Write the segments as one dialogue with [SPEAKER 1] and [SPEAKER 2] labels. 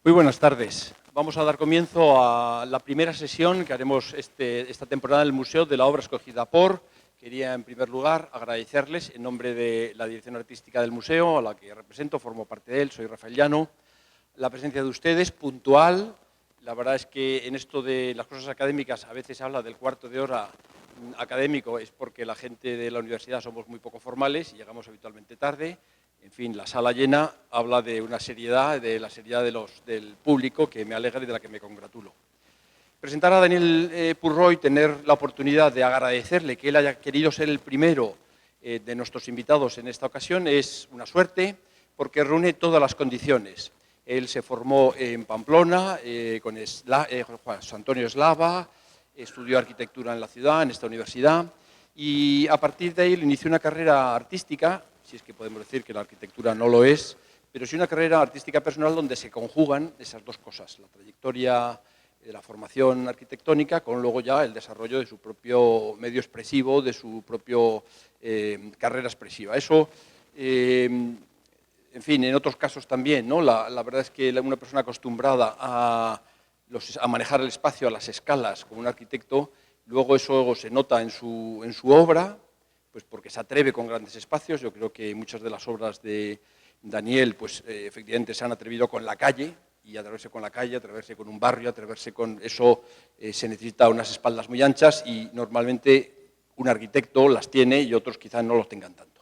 [SPEAKER 1] Muy buenas tardes. Vamos a dar comienzo a la primera sesión que haremos esta temporada en el Museo de la obra escogida por. Quería, en primer lugar, agradecerles, en nombre de la Dirección Artística del Museo, a la que represento, formo parte de él, soy Rafael Llano, la presencia de ustedes, puntual. La verdad es que en esto de las cosas académicas a veces se habla del cuarto de hora académico, es porque la gente de la universidad somos muy poco formales y llegamos habitualmente tarde. En fin, la sala llena habla de una seriedad, de la seriedad del público, que me alegra y de la que me congratulo. Presentar a Daniel Purroy, tener la oportunidad de agradecerle que él haya querido ser el primero de nuestros invitados en esta ocasión, es una suerte, porque reúne todas las condiciones. Él se formó en Pamplona con Juan Antonio Eslava, estudió arquitectura en la ciudad, en esta universidad, y a partir de ahí inició una carrera artística, si es que podemos decir que la arquitectura no lo es, pero sí una carrera artística personal donde se conjugan esas dos cosas, la trayectoria de la formación arquitectónica con luego ya el desarrollo de su propio medio expresivo, de su propia carrera expresiva. Eso, en fin, en otros casos también, ¿no? La verdad es que una persona acostumbrada a manejar el espacio a las escalas como un arquitecto, luego eso se nota en su obra, pues porque se atreve con grandes espacios. Yo creo que muchas de las obras de Daniel, pues efectivamente se han atrevido con la calle, y atreverse con la calle, atreverse con un barrio, atreverse con eso, se necesita unas espaldas muy anchas y normalmente un arquitecto las tiene y otros quizás no los tengan tanto.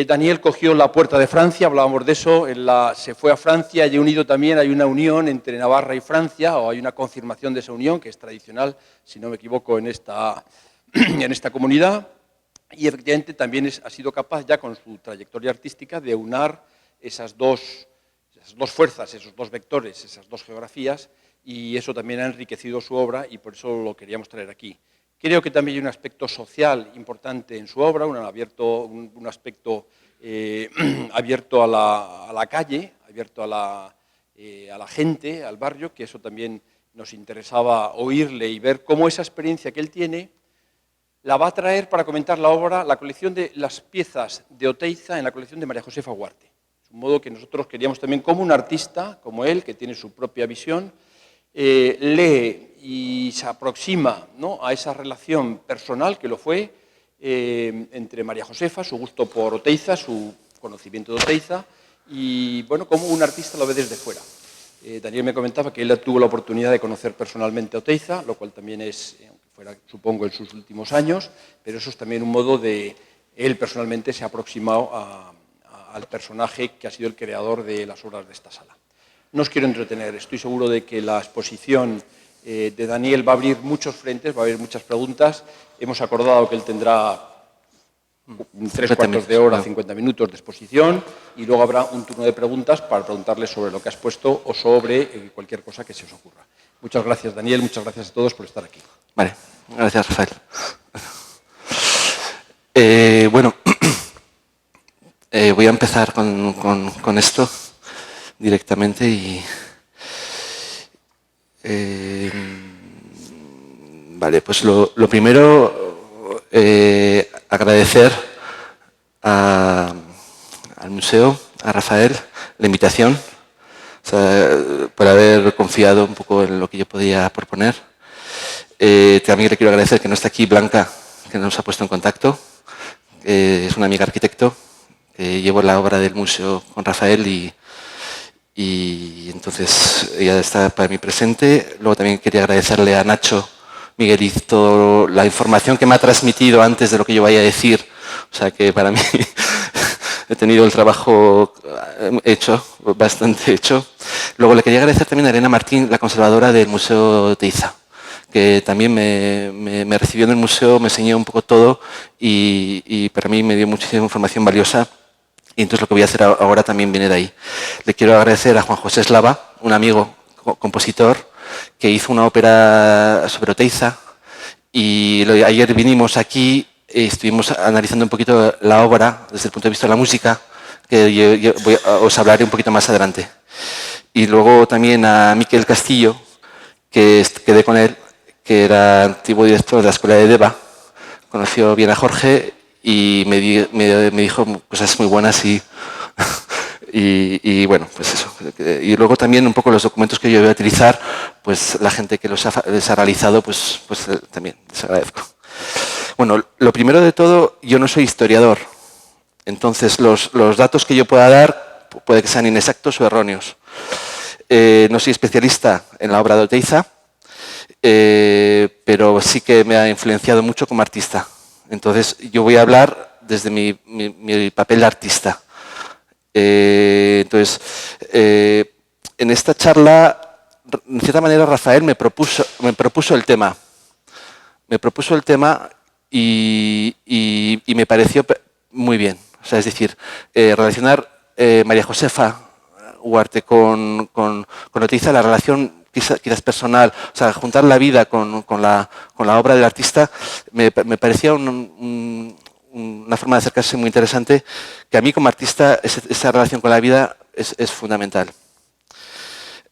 [SPEAKER 1] Daniel cogió la puerta de Francia, hablábamos de eso, se fue a Francia y unido también, hay una unión entre Navarra y Francia, o hay una confirmación de esa unión, que es tradicional, si no me equivoco, en esta comunidad. Y efectivamente también ha sido capaz ya con su trayectoria artística de unar esas dos fuerzas, esos dos vectores, esas dos geografías, y eso también ha enriquecido su obra y por eso lo queríamos traer aquí. Creo que también hay un aspecto social importante en su obra, un aspecto abierto a la calle, abierto a la gente, al barrio, que eso también nos interesaba oírle y ver cómo esa experiencia que él tiene la va a traer para comentar la obra, la colección de las piezas de Oteiza en la colección de María Josefa Huarte. De un modo que nosotros queríamos también, como un artista, como él, que tiene su propia visión, lee y se aproxima, ¿no?, a esa relación personal que lo fue entre María Josefa, su gusto por Oteiza, su conocimiento de Oteiza, y bueno, como un artista lo ve desde fuera. Daniel me comentaba que él tuvo la oportunidad de conocer personalmente a Oteiza, lo cual también es, fuera, supongo, en sus últimos años, pero eso es también un modo de él personalmente se ha aproximado al personaje que ha sido el creador de las obras de esta sala. No os quiero entretener, estoy seguro de que la exposición de Daniel va a abrir muchos frentes, va a haber muchas preguntas. Hemos acordado que él tendrá 3/4 de hora, 50 minutos de exposición, y luego habrá un turno de preguntas para preguntarle sobre lo que has puesto o sobre cualquier cosa que se os ocurra. Muchas gracias, Daniel, muchas gracias a todos por estar aquí.
[SPEAKER 2] Vale, gracias, Rafael. Bueno, voy a empezar con esto directamente y... vale, pues lo primero, agradecer al museo, a Rafael, la invitación, o sea, por haber confiado un poco en lo que yo podía proponer. También le quiero agradecer que no está aquí Blanca, que nos ha puesto en contacto. Es una amiga arquitecto, que llevo la obra del museo con Rafael y entonces ella está para mí presente. Luego también quería agradecerle a Nacho Miguelito la información que me ha transmitido antes de lo que yo vaya a decir. O sea que para mí he tenido el trabajo hecho, bastante hecho. Luego le quería agradecer también a Elena Martín, la conservadora del Museo Oteiza, que también me recibió en el museo, me enseñó un poco todo y para mí me dio muchísima información valiosa. Y entonces lo que voy a hacer ahora también viene de ahí. Le quiero agradecer a Juan José Eslava, un amigo compositor, que hizo una ópera sobre Oteiza. Y ayer vinimos aquí y estuvimos analizando un poquito la obra desde el punto de vista de la música, que os hablaré un poquito más adelante. Y luego también a Miquel Castillo, que quedé con él, que era antiguo director de la Escuela de Deva, conoció bien a Jorge y me dijo cosas muy buenas y Y bueno, pues eso. Y luego también un poco los documentos que yo voy a utilizar, pues la gente que les ha realizado, pues también les agradezco. Bueno, lo primero de todo, yo no soy historiador. Entonces, los datos que yo pueda dar puede que sean inexactos o erróneos. No soy especialista en la obra de Oteiza, pero sí que me ha influenciado mucho como artista. Entonces, yo voy a hablar desde mi papel de artista. Entonces, en esta charla, en cierta manera, Rafael me propuso el tema. Me propuso el tema y me pareció muy bien. O sea, es decir, relacionar María Josefa Ugarte con Oteiza, la relación quizás personal, o sea, juntar la vida con la obra del artista, me parecía una forma de acercarse muy interesante, que a mí como artista esa relación con la vida es fundamental.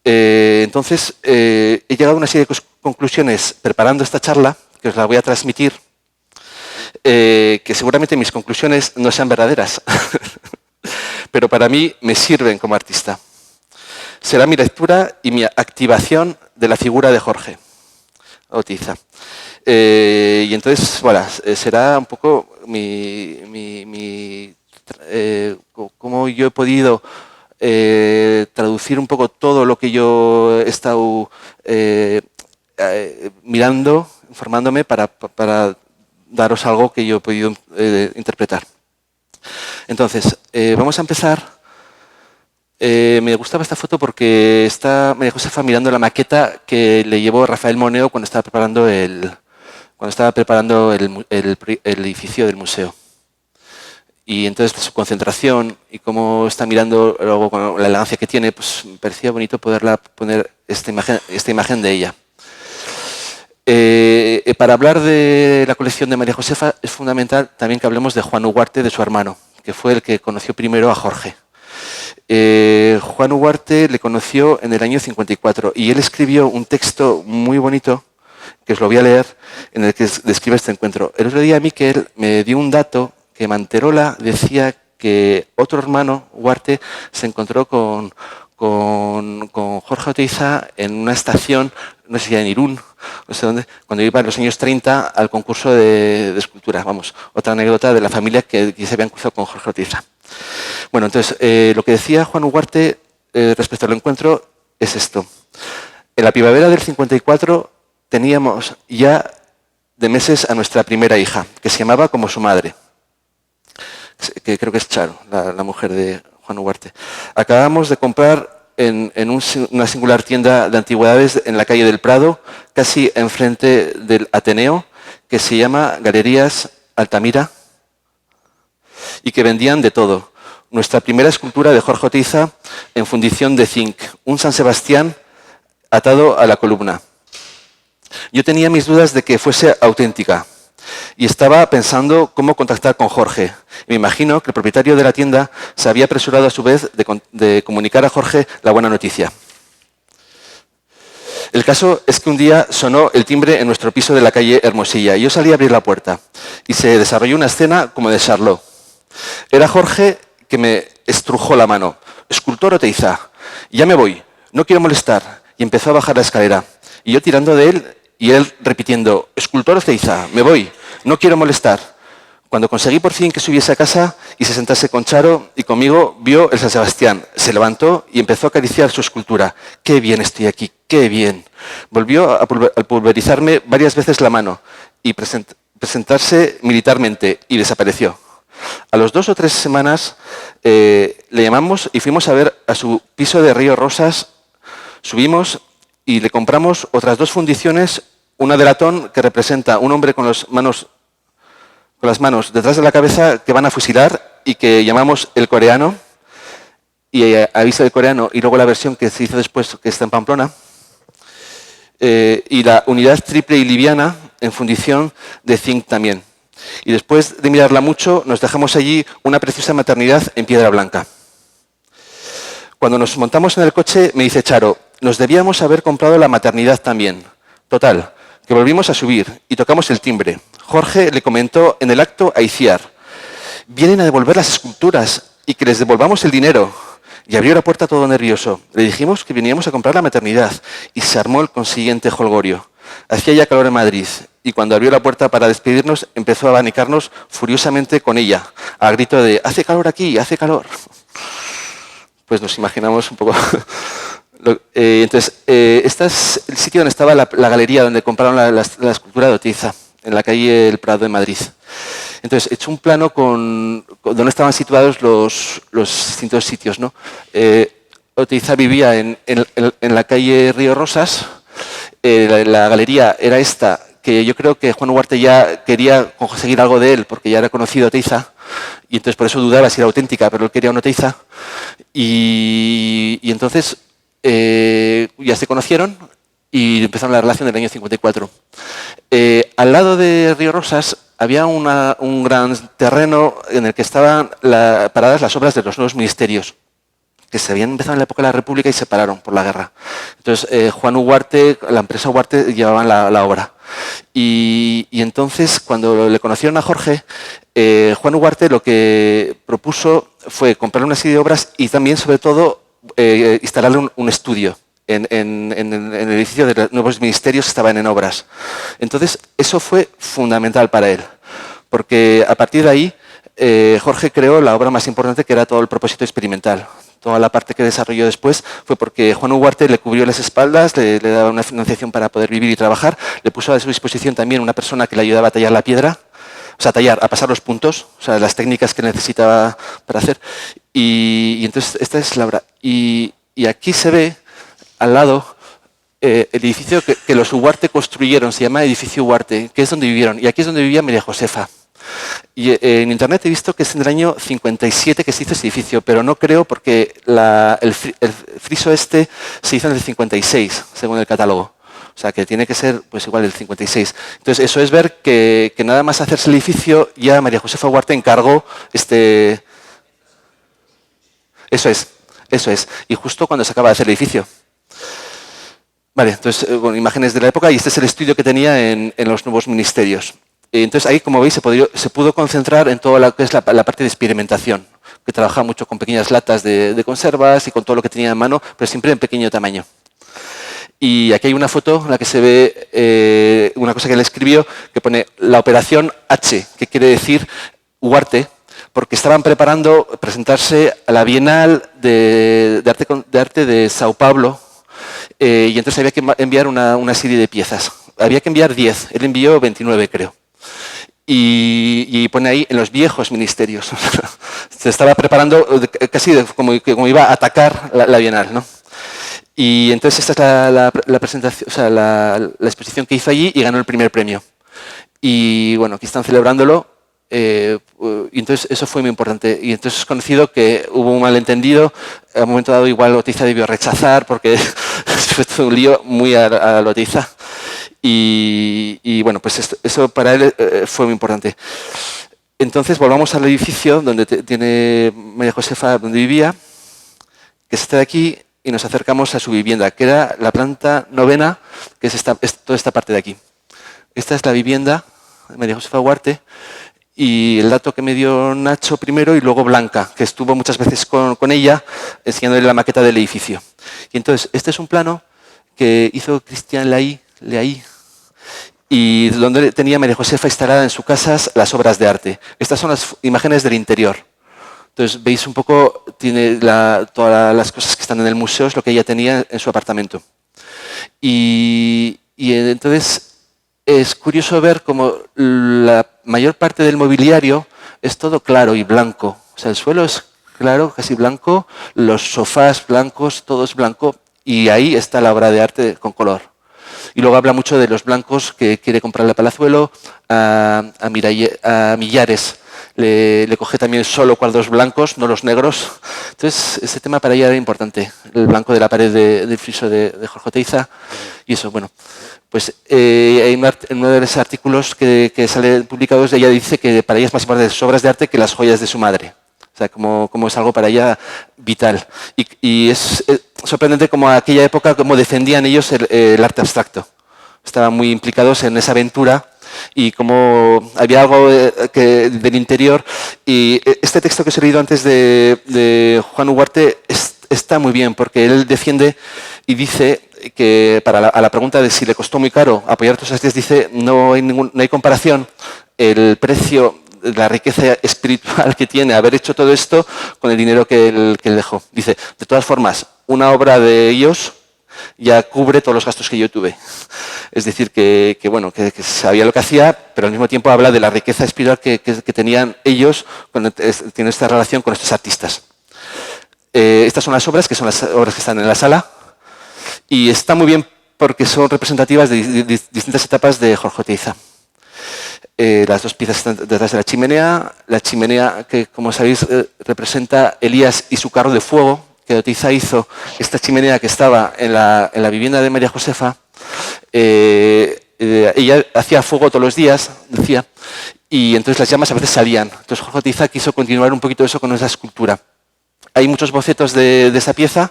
[SPEAKER 2] Entonces, he llegado a una serie de conclusiones preparando esta charla, que os la voy a transmitir, que seguramente mis conclusiones no sean verdaderas, pero para mí me sirven como artista. Será mi lectura y mi activación de la figura de Jorge Oteiza. Y entonces, bueno, será un poco cómo yo he podido traducir un poco todo lo que yo he estado mirando, informándome para daros algo que yo he podido interpretar. Entonces, vamos a empezar. Me gustaba esta foto porque está María Josefa mirando la maqueta que le llevó Rafael Moneo cuando estaba preparando el edificio del museo. Y entonces su concentración y cómo está mirando luego con la elegancia que tiene, pues me parecía bonito poderla poner esta imagen de ella. Para hablar de la colección de María Josefa es fundamental también que hablemos de Juan Ugarte, de su hermano, que fue el que conoció primero a Jorge. Juan Ugarte le conoció en el año 54 y él escribió un texto muy bonito, que os lo voy a leer, en el que describe este encuentro. El otro día Miquel me dio un dato que Manterola decía que otro hermano, Ugarte, se encontró con Jorge Oteiza en una estación, no sé si en Irún, no sé dónde, cuando iba en los años 30 al concurso de escultura. Vamos, otra anécdota de la familia que se habían cruzado con Jorge Oteiza. Bueno, entonces, lo que decía Juan Ugarte respecto al encuentro es esto. En la primavera del 54 teníamos ya de meses a nuestra primera hija, que se llamaba como su madre, que creo que es Charo, la mujer de Juan Ugarte. Acabamos de comprar en una singular tienda de antigüedades en la calle del Prado, casi enfrente del Ateneo, que se llama Galerías Altamira, y que vendían de todo. Nuestra primera escultura de Jorge Oteiza en fundición de zinc, un San Sebastián atado a la columna. Yo tenía mis dudas de que fuese auténtica y estaba pensando cómo contactar con Jorge. Me imagino que el propietario de la tienda se había apresurado a su vez de comunicar a Jorge la buena noticia. El caso es que un día sonó el timbre en nuestro piso de la calle Hermosilla y yo salí a abrir la puerta y se desarrolló una escena como de Charlot. Era Jorge que me estrujó la mano. Escultor Oteiza, ya me voy, no quiero molestar. Y empezó a bajar la escalera. Y yo tirando de él y él repitiendo, escultor Oteiza, me voy, no quiero molestar. Cuando conseguí por fin que subiese a casa y se sentase con Charo y conmigo, vio el San Sebastián. Se levantó y empezó a acariciar su escultura. ¡Qué bien estoy aquí! ¡Qué bien! Volvió a pulverizarme varias veces la mano y presentarse militarmente y desapareció. A las 2 o 3 semanas le llamamos y fuimos a ver a su piso de Río Rosas. Subimos y le compramos otras 2 fundiciones, una de latón que representa un hombre con las manos detrás de la cabeza que van a fusilar y que llamamos el coreano, y avisa del coreano, y luego la versión que se hizo después, que está en Pamplona, y la unidad triple y liviana en fundición de zinc también. Y después de mirarla mucho, nos dejamos allí una preciosa maternidad en piedra blanca. Cuando nos montamos en el coche, me dice Charo, nos debíamos haber comprado la maternidad también. Total, que volvimos a subir y tocamos el timbre. Jorge le comentó en el acto a Iciar, vienen a devolver las esculturas y que les devolvamos el dinero. y abrió la puerta todo nervioso. Le dijimos que veníamos a comprar la maternidad y se armó el consiguiente jolgorio. Hacía ya calor en Madrid y cuando abrió la puerta para despedirnos empezó a abanicarnos furiosamente con ella, a grito de «¡Hace calor aquí! ¡Hace calor!». Pues nos imaginamos un poco... Entonces, este es el sitio donde estaba la galería donde compraron la escultura de Oteiza, en la calle El Prado de Madrid. Entonces, he hecho un plano con donde estaban situados los distintos sitios, ¿no? Oteiza vivía en la calle Río Rosas. La galería era esta, que yo creo que Juan Ugarte ya quería conseguir algo de él, porque ya era conocido Oteiza, y entonces por eso dudaba si era auténtica, pero él quería una Oteiza. Y entonces ya se conocieron y empezaron la relación en el año 54. Al lado de Río Rosas había un gran terreno en el que estaban paradas las obras de los nuevos ministerios, que se habían empezado en la época de la República y se pararon por la guerra. Entonces, Juan Ugarte, la empresa Ugarte, llevaban la obra. Y entonces, cuando le conocieron a Jorge, Juan Ugarte lo que propuso fue comprarle una serie de obras y también, sobre todo, instalarle un estudio en el edificio de los nuevos ministerios que estaban en obras. Entonces, eso fue fundamental para él, porque a partir de ahí, Jorge creó la obra más importante, que era todo el propósito experimental. Toda la parte que desarrolló después fue porque Juan Ugarte le cubrió las espaldas, le daba una financiación para poder vivir y trabajar, le puso a su disposición también una persona que le ayudaba a tallar la piedra, o sea, a pasar los puntos, o sea, las técnicas que necesitaba para hacer. Y entonces esta es la obra. Y aquí se ve al lado el edificio que los Ugarte construyeron, se llama Edificio Ugarte, que es donde vivieron. Y aquí es donde vivía María Josefa. Y en internet he visto que es en el año 57 que se hizo ese edificio, pero no creo porque el friso este se hizo en el 56, según el catálogo. O sea, que tiene que ser pues igual el 56. Entonces, eso es ver que nada más hacerse el edificio, ya María Josefa Ugarte encargó este... Eso es. Y justo cuando se acaba de hacer el edificio. Vale, entonces, con imágenes de la época, y este es el estudio que tenía en los nuevos ministerios. Entonces ahí, como veis, se pudo concentrar en toda lo que es la parte de experimentación, que trabajaba mucho con pequeñas latas de conservas y con todo lo que tenía en mano, pero siempre en pequeño tamaño. Y aquí hay una foto en la que se ve una cosa que él escribió, que pone la operación H, que quiere decir Ugarte, porque estaban preparando presentarse a la Bienal de Arte de Sao Paulo, y entonces había que enviar una serie de piezas. Había que enviar 10, él envió 29, creo. Y pone ahí en los viejos ministerios. Se estaba preparando casi como iba a atacar la Bienal, ¿no? Y entonces esta es la presentación, o sea, la exposición que hizo allí y ganó el primer premio. Y bueno, aquí están celebrándolo. Y entonces eso fue muy importante. Y entonces es conocido que hubo un malentendido. A un momento dado igual Oteiza debió rechazar porque fue todo un lío muy a Oteiza. Y bueno, pues eso para él fue muy importante. Entonces volvamos al edificio donde tiene María Josefa, donde vivía, que es este de aquí, y nos acercamos a su vivienda, que era la planta 9ª, que es toda esta parte de aquí. Esta es la vivienda de María Josefa Ugarte, y el dato que me dio Nacho primero y luego Blanca, que estuvo muchas veces con ella enseñándole la maqueta del edificio. Y entonces, este es un plano que hizo Cristian Leahí, y donde tenía María Josefa instalada en su casa las obras de arte. Estas son las imágenes del interior. Entonces, veis un poco, tiene todas las cosas que están en el museo, es lo que ella tenía en su apartamento. Y entonces, es curioso ver cómo la mayor parte del mobiliario es todo claro y blanco. O sea, el suelo es claro, casi blanco, los sofás blancos, todo es blanco, y ahí está la obra de arte con color. Y luego habla mucho de los blancos que quiere comprarle a Palazuelo, a Millares. Le coge también solo cuadros blancos, no los negros. Entonces, ese tema para ella era importante. El blanco de la pared del friso de Jorge Oteiza. Y eso, bueno. Pues en uno de los artículos que sale publicados, ella dice que para ella es más importante sus obras de arte que las joyas de su madre. O sea, como es algo para ella vital. Y es sorprendente como a aquella época como defendían ellos el arte abstracto. Estaban muy implicados en esa aventura y como había algo del interior. Y este texto que os he leído antes de Juan Ugarte está muy bien, porque él defiende y dice que a la pregunta de si le costó muy caro apoyar todas esas ideas, dice no hay comparación el precio, la riqueza espiritual que tiene haber hecho todo esto con el dinero que él dejó. Dice, de todas formas, una obra de ellos ya cubre todos los gastos que yo tuve. Es decir, que sabía lo que hacía, pero al mismo tiempo habla de la riqueza espiritual que tenían ellos, tienen esta relación con estos artistas. Estas son las obras, que son las obras que están en la sala, y está muy bien porque son representativas de distintas etapas de Jorge Oteiza. Las dos piezas están detrás de la chimenea que, como sabéis, representa Elías y su carro de fuego, que Oteiza hizo. Esta chimenea que estaba en la vivienda de María Josefa, ella hacía fuego todos los días, decía, y entonces las llamas a veces salían. Entonces Jorge Oteiza quiso continuar un poquito eso con esa escultura. Hay muchos bocetos de esa pieza.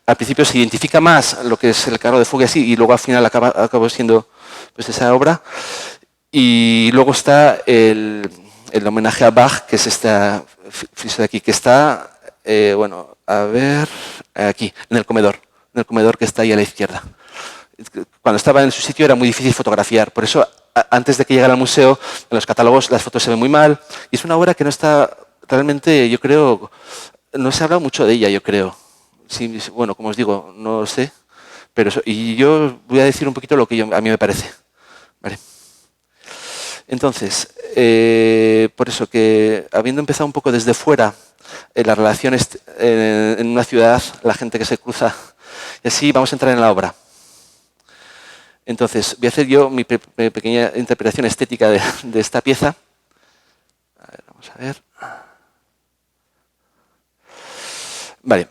[SPEAKER 2] Al principio se identifica más lo que es el carro de fuego y así, y luego al final acabó siendo pues, esa obra. Y luego está el homenaje a Bach, que es esta friso de aquí, que está, a ver, aquí, en el comedor que está ahí a la izquierda. Cuando estaba en su sitio era muy difícil fotografiar, por eso antes de que llegara al museo, en los catálogos las fotos se ven muy mal, y es una obra que no está realmente, yo creo, no se ha hablado mucho de ella, yo creo. Sí, bueno, como os digo, no lo sé, y yo voy a decir un poquito lo que a mí me parece. ¿Vale? Entonces, por eso que habiendo empezado un poco desde fuera, las relaciones en una ciudad, la gente que se cruza, y así vamos a entrar en la obra. Entonces, voy a hacer yo mi pequeña interpretación estética de esta pieza. A ver, vamos a ver. Vale.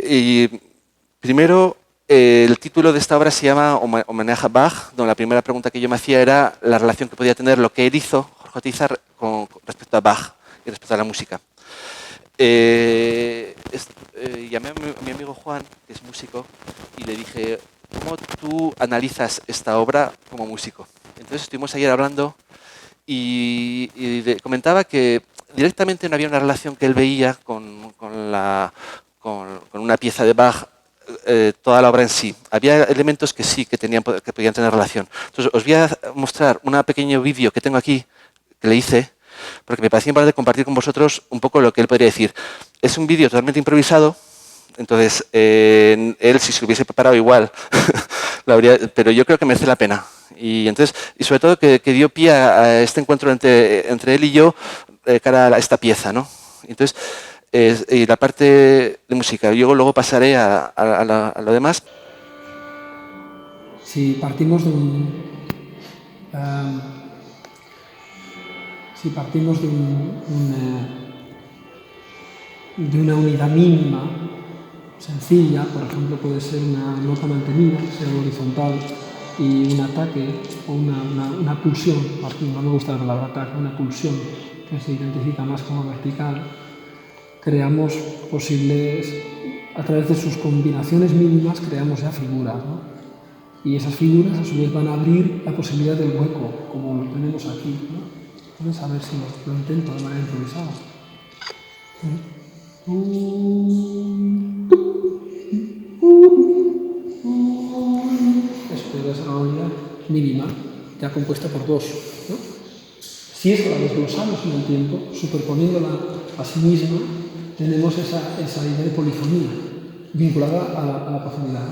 [SPEAKER 2] Y primero, el título de esta obra se llama Homenaje a Bach, donde la primera pregunta que yo me hacía era la relación que podía tener lo que él hizo, Jorge Oteiza, con respecto a Bach y respecto a la música. Llamé a mi amigo Juan, que es músico, y le dije, ¿cómo tú analizas esta obra como músico? Entonces estuvimos ayer hablando y comentaba que directamente no había una relación que él veía con una pieza de Bach, toda la obra en sí. Había elementos que sí, que podían tener relación. Entonces os voy a mostrar un pequeño vídeo que tengo aquí, que le hice, porque me parecía importante compartir con vosotros un poco lo que él podría decir. Es un vídeo totalmente improvisado, entonces él si se lo hubiese preparado igual, pero yo creo que merece la pena. Y sobre todo que dio pie a este encuentro entre él y yo cara a esta pieza, ¿no? Entonces, y la parte de música. Yo luego pasaré a lo demás.
[SPEAKER 3] Si partimos de una unidad mínima, sencilla, por ejemplo, puede ser una nota mantenida, sea horizontal, y un ataque o una pulsión, no me gusta la palabra ataque, una pulsión que se identifica más como vertical, creamos posibles, a través de sus combinaciones mínimas, creamos ya figuras, ¿no? Y esas figuras a su vez van a abrir la posibilidad del hueco, como lo tenemos aquí, ¿no? Entonces, a ver si lo intento de manera improvisada. Esto es una unidad mínima, ya compuesta por dos, ¿no? Si eso la desglosamos en el tiempo, superponiéndola a sí misma, tenemos esa idea de polifonía vinculada a la profundidad.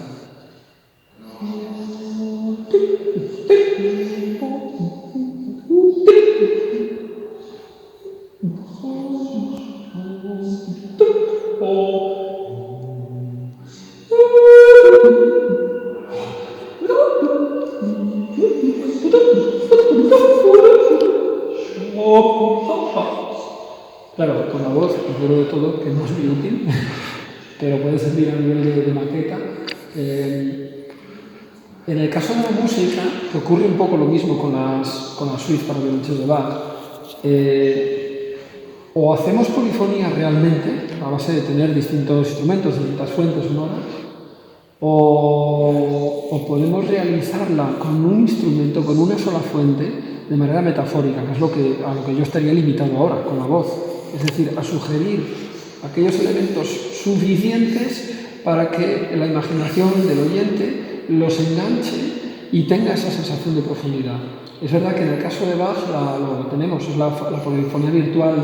[SPEAKER 3] Claro, con la voz, primero de todo, que no es muy útil, pero puede servir a nivel de maqueta. En el caso de la música, que ocurre un poco lo mismo con las suites para violonchelo de Bach, o hacemos polifonía realmente, a base de tener distintos instrumentos, distintas fuentes sonoras, o podemos realizarla con un instrumento, con una sola fuente, de manera metafórica, que es a lo que yo estaría limitado ahora, con la voz. Es decir, a sugerir aquellos elementos suficientes para que la imaginación del oyente los enganche y tenga esa sensación de profundidad. Es verdad que en el caso de Bach lo que tenemos es la polifonía virtual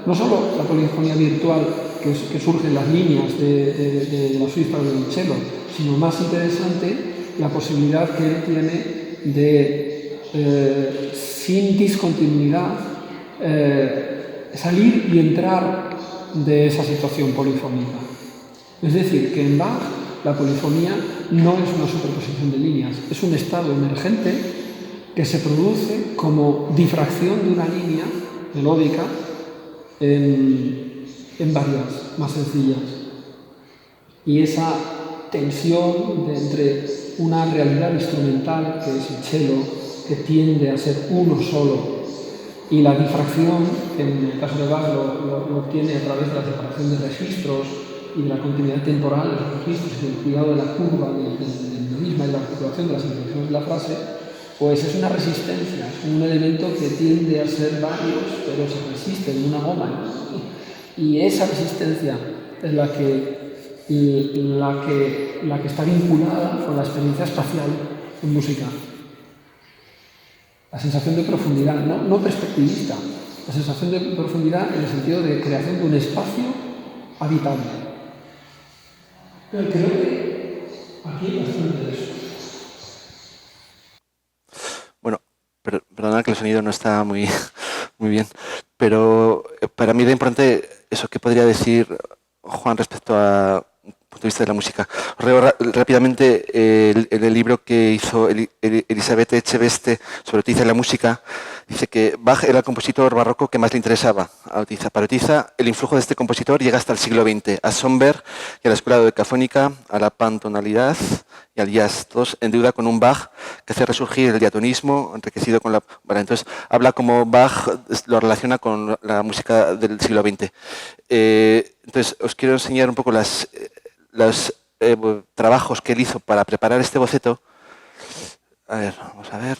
[SPEAKER 3] no solo la polifonía virtual que surge en las líneas de la suite para violonchelo, sino más interesante la posibilidad que él tiene de, sin discontinuidad, salir y entrar de esa situación polifónica. Es decir, que en Bach la polifonía no es una superposición de líneas, es un estado emergente que se produce como difracción de una línea melódica en varias más sencillas. Y esa tensión entre una realidad instrumental, que es el cello, que tiende a ser uno solo, y la difracción, que en el caso de Bach lo obtiene a través de la separación de registros y de la continuidad temporal de los registros y del cuidado de la curva del misma y la articulación de las inflexiones de la frase, pues es una resistencia, es un elemento que tiende a ser varios, pero se resiste en una goma, ¿no? Y esa resistencia es la que está vinculada con la experiencia espacial en música. La sensación de profundidad, no perspectivista, la sensación de profundidad en el sentido de creación de un espacio habitable. Pero creo que aquí hay bastante de eso.
[SPEAKER 2] Bueno, perdona que el sonido no está muy bien, pero para mí era importante eso que podría decir Juan respecto a punto de vista de la música. Os leo rápidamente el libro que hizo Elisabeth Echeveste sobre Otiza y la música. Dice que Bach era el compositor barroco que más le interesaba a Otiza. Para Otiza, el influjo de este compositor llega hasta el siglo XX, a Schönberg y a la escuela dodecafónica, a la pantonalidad y al jazz, todos en deuda con un Bach que hace resurgir el diatonismo, enriquecido con la... Bueno, entonces, habla como Bach lo relaciona con la música del siglo XX. Entonces, os quiero enseñar un poco los trabajos que él hizo para preparar este boceto. A ver, vamos a ver.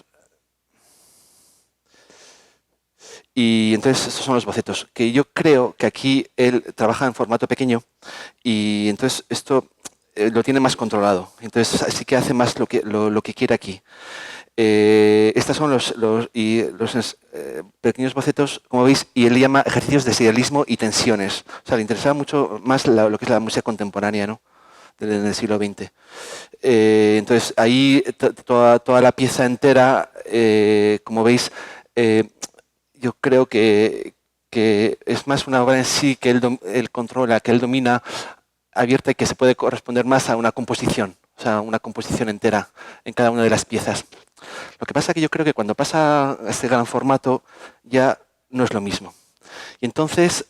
[SPEAKER 2] Y entonces estos son los bocetos, que yo creo que aquí él trabaja en formato pequeño y entonces esto lo tiene más controlado. Entonces así que hace más lo que quiere aquí. Estos son los pequeños bocetos, como veis, y él llama ejercicios de serialismo y tensiones. O sea, le interesaba mucho más lo que es la música contemporánea, ¿no? Del siglo XX. Entonces, ahí toda la pieza entera, como veis, yo creo que es más una obra en sí que él controla, que él domina, abierta y que se puede corresponder más a una composición, o sea, una composición entera en cada una de las piezas. Lo que pasa es que yo creo que cuando pasa a este gran formato ya no es lo mismo. Y entonces,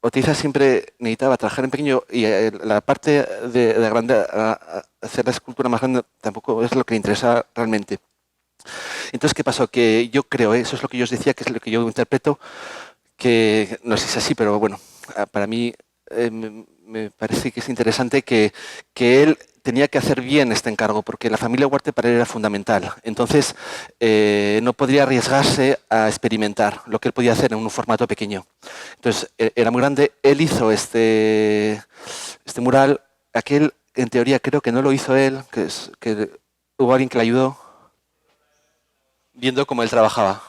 [SPEAKER 2] Otiza siempre necesitaba trabajar en pequeño y la parte de hacer la escultura más grande tampoco es lo que le interesa realmente. Entonces, ¿qué pasó? Que yo creo, eso es lo que yo os decía, que es lo que yo interpreto, que no sé si es así, pero bueno, para mí me parece que es interesante que él tenía que hacer bien este encargo, porque la familia Huarte para él era fundamental. Entonces, no podría arriesgarse a experimentar lo que él podía hacer en un formato pequeño. Entonces, era muy grande. Él hizo este mural. Aquel, en teoría, creo que no lo hizo él, que hubo alguien que le ayudó, viendo cómo él trabajaba.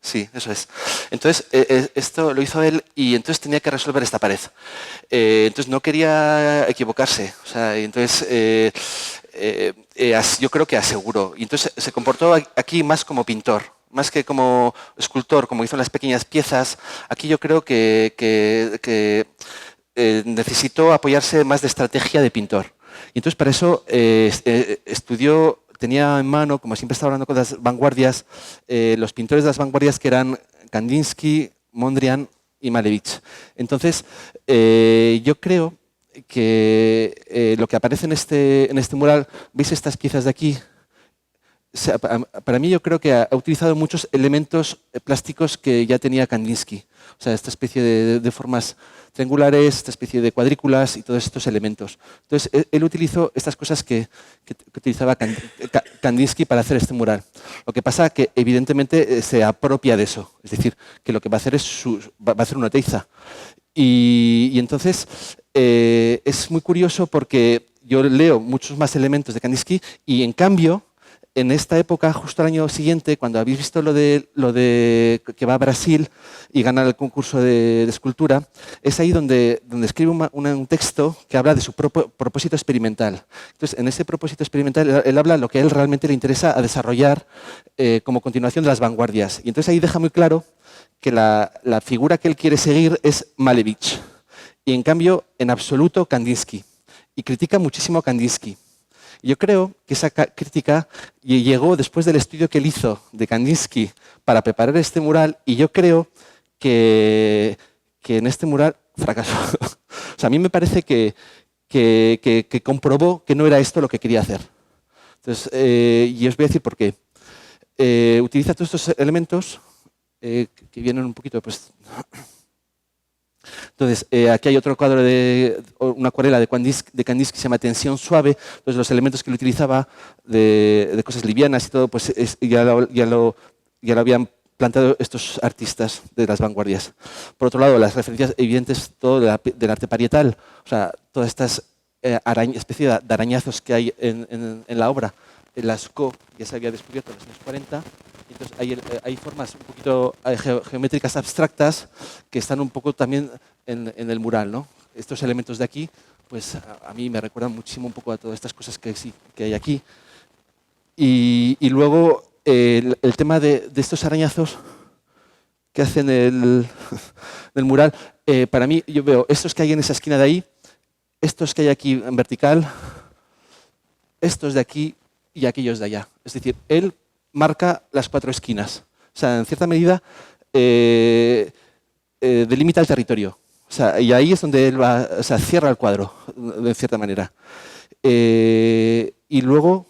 [SPEAKER 2] Sí, eso es. Entonces, esto lo hizo él y entonces tenía que resolver esta pared. Entonces, no quería equivocarse. O sea, entonces, yo creo que aseguró. Y entonces se comportó aquí más como pintor, más que como escultor, como hizo en las pequeñas piezas. Aquí yo creo que necesitó apoyarse más de estrategia de pintor. Y entonces, para eso estudió... Tenía en mano, como siempre estaba hablando con las vanguardias, los pintores de las vanguardias que eran Kandinsky, Mondrian y Malevich. Entonces, yo creo que lo que aparece en este mural, ¿veis estas piezas de aquí? para mí yo creo que ha utilizado muchos elementos plásticos que ya tenía Kandinsky. O sea, esta especie de formas triangulares, esta especie de cuadrículas y todos estos elementos. Entonces, él utilizó estas cosas que utilizaba Kandinsky para hacer este mural. Lo que pasa es que, evidentemente, se apropia de eso. Es decir, que lo que va a hacer va a hacer una Oteiza. Y entonces, es muy curioso porque yo leo muchos más elementos de Kandinsky y, en cambio, en esta época, justo al año siguiente, cuando habéis visto lo de que va a Brasil y gana el concurso de escultura, es ahí donde escribe un texto que habla de su propósito experimental. Entonces, en ese propósito experimental, él habla de lo que a él realmente le interesa a desarrollar como continuación de las vanguardias. Y entonces ahí deja muy claro que la figura que él quiere seguir es Malevich. Y en cambio, en absoluto, Kandinsky. Y critica muchísimo a Kandinsky. Yo creo que esa crítica llegó después del estudio que él hizo de Kandinsky para preparar este mural, y yo creo que en este mural fracasó. O sea, a mí me parece que comprobó que no era esto lo que quería hacer. Entonces, y os voy a decir por qué. Utiliza todos estos elementos que vienen un poquito, pues... Entonces, aquí hay otro cuadro una acuarela de Kandinsky que se llama Tensión Suave. Entonces, los elementos que él utilizaba de cosas livianas y todo, pues ya lo habían planteado estos artistas de las vanguardias. Por otro lado, las referencias evidentes todo del arte parietal, o sea, todas estas especie de arañazos que hay en la obra. Lascaux ya se había descubierto en los años 40. Entonces hay formas un poquito geométricas abstractas que están un poco también en el mural, ¿no? Estos elementos de aquí, pues a mí me recuerdan muchísimo un poco a todas estas cosas que hay aquí. Y luego el tema de estos arañazos que hacen el mural, para mí yo veo estos que hay en esa esquina de ahí, estos que hay aquí en vertical, estos de aquí y aquellos de allá. Es decir, él marca las 4 esquinas. O sea, en cierta medida delimita el territorio. O sea, y ahí es donde él cierra el cuadro, de cierta manera. Y luego,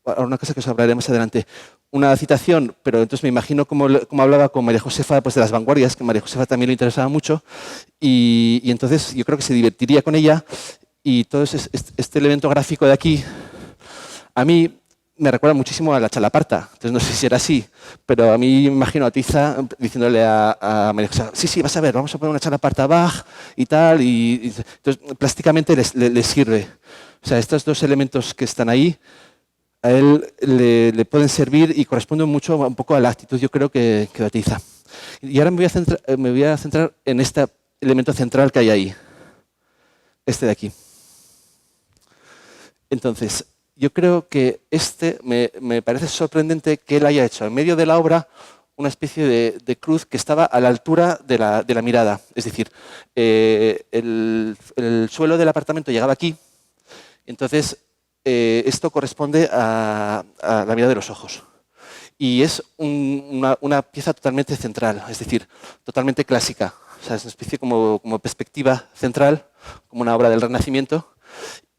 [SPEAKER 2] una cosa que os hablaré más adelante, una citación, pero entonces me imagino cómo hablaba con María Josefa, pues, de las vanguardias, que María Josefa también le interesaba mucho, y entonces yo creo que se divertiría con ella, y todo este elemento gráfico de aquí, a mí me recuerda muchísimo a la Chalaparta. Entonces no sé si era así, pero a mí me imagino a Tiza diciéndole a María José, sí, vas a ver, vamos a poner una Chalaparta Bach y tal, y entonces plásticamente le sirve. O sea, estos dos elementos que están ahí, a él le pueden servir y corresponden mucho un poco a la actitud, yo creo, que da Tiza. Y ahora me voy a centrar en este elemento central que hay ahí, este de aquí. Entonces, yo creo que me parece sorprendente que él haya hecho en medio de la obra una especie de cruz que estaba a la altura de la mirada. Es decir, el suelo del apartamento llegaba aquí, entonces esto corresponde a la mirada de los ojos. Y es una pieza totalmente central, es decir, totalmente clásica. O sea, es una especie como perspectiva central, como una obra del Renacimiento,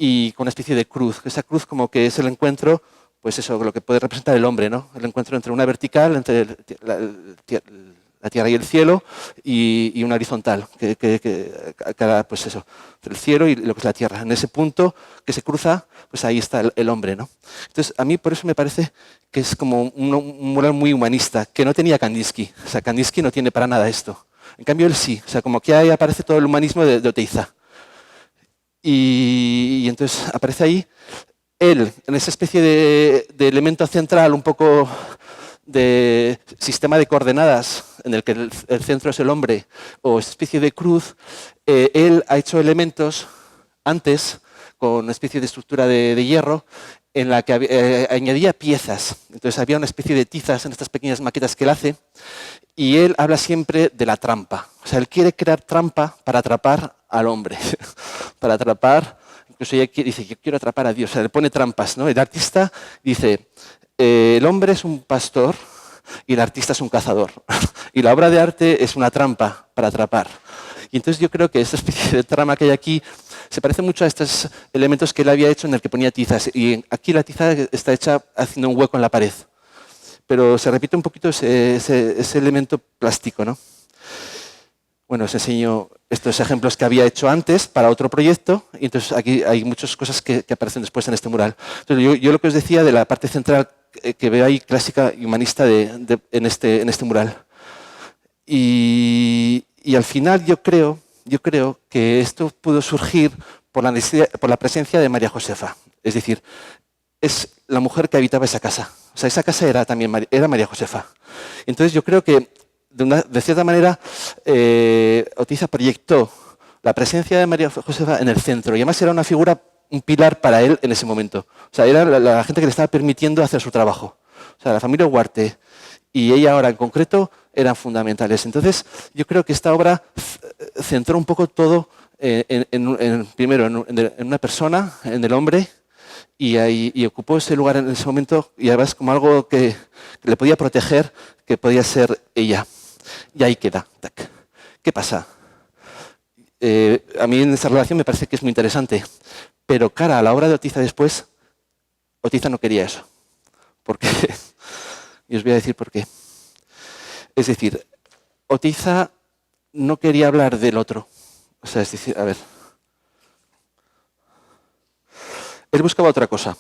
[SPEAKER 2] y con una especie de cruz. Esa cruz como que es el encuentro, pues eso, lo que puede representar el hombre, ¿no? El encuentro entre una vertical, entre la tierra y el cielo, y una horizontal, pues eso, entre el cielo y lo que es la tierra. En ese punto que se cruza, pues ahí está el hombre, ¿no? Entonces, a mí por eso me parece que es como un mural muy humanista, que no tenía Kandinsky. O sea, Kandinsky no tiene para nada esto. En cambio, él sí. O sea, como que ahí aparece todo el humanismo de Oteiza. Y entonces aparece ahí él, en esa especie de elemento central, un poco de sistema de coordenadas, en el que el centro es el hombre, o esa especie de cruz. Él ha hecho elementos antes, con una especie de estructura de hierro, en la que añadía piezas. Entonces había una especie de tizas en estas pequeñas maquetas que él hace, y él habla siempre de la trampa. O sea, él quiere crear trampa para atrapar al hombre, para atrapar, incluso ella dice, yo quiero atrapar a Dios, o sea, le pone trampas, ¿no? El artista dice, el hombre es un pastor y el artista es un cazador. Y la obra de arte es una trampa para atrapar. Y entonces yo creo que esta especie de trama que hay aquí se parece mucho a estos elementos que él había hecho en el que ponía tizas. Y aquí la tiza está hecha haciendo un hueco en la pared. Pero se repite un poquito ese elemento plástico, ¿no? Bueno, os enseño estos ejemplos que había hecho antes para otro proyecto, y entonces aquí hay muchas cosas que aparecen después en este mural. Entonces, yo lo que os decía de la parte central que veo ahí, clásica y humanista en este mural. Y al final yo creo que esto pudo surgir por la presencia de María Josefa. Es decir, es la mujer que habitaba esa casa. O sea, esa casa era María Josefa. Entonces yo creo que de cierta manera, Oteiza proyectó la presencia de María Josefa en el centro y además era una figura, un pilar para él en ese momento. O sea, era la gente que le estaba permitiendo hacer su trabajo. O sea, la familia Ugarte y ella ahora en concreto eran fundamentales. Entonces, yo creo que esta obra centró un poco todo primero en una persona, en el hombre, y ocupó ese lugar en ese momento y además como algo que le podía proteger, que podía ser ella. Y ahí queda. Tac. ¿Qué pasa? A mí en esta relación me parece que es muy interesante, pero cara a la obra de Oteiza después, Oteiza no quería eso. ¿Por qué? Y os voy a decir por qué. Es decir, Oteiza no quería hablar del otro. O sea, es decir, a ver. Él buscaba otra cosa.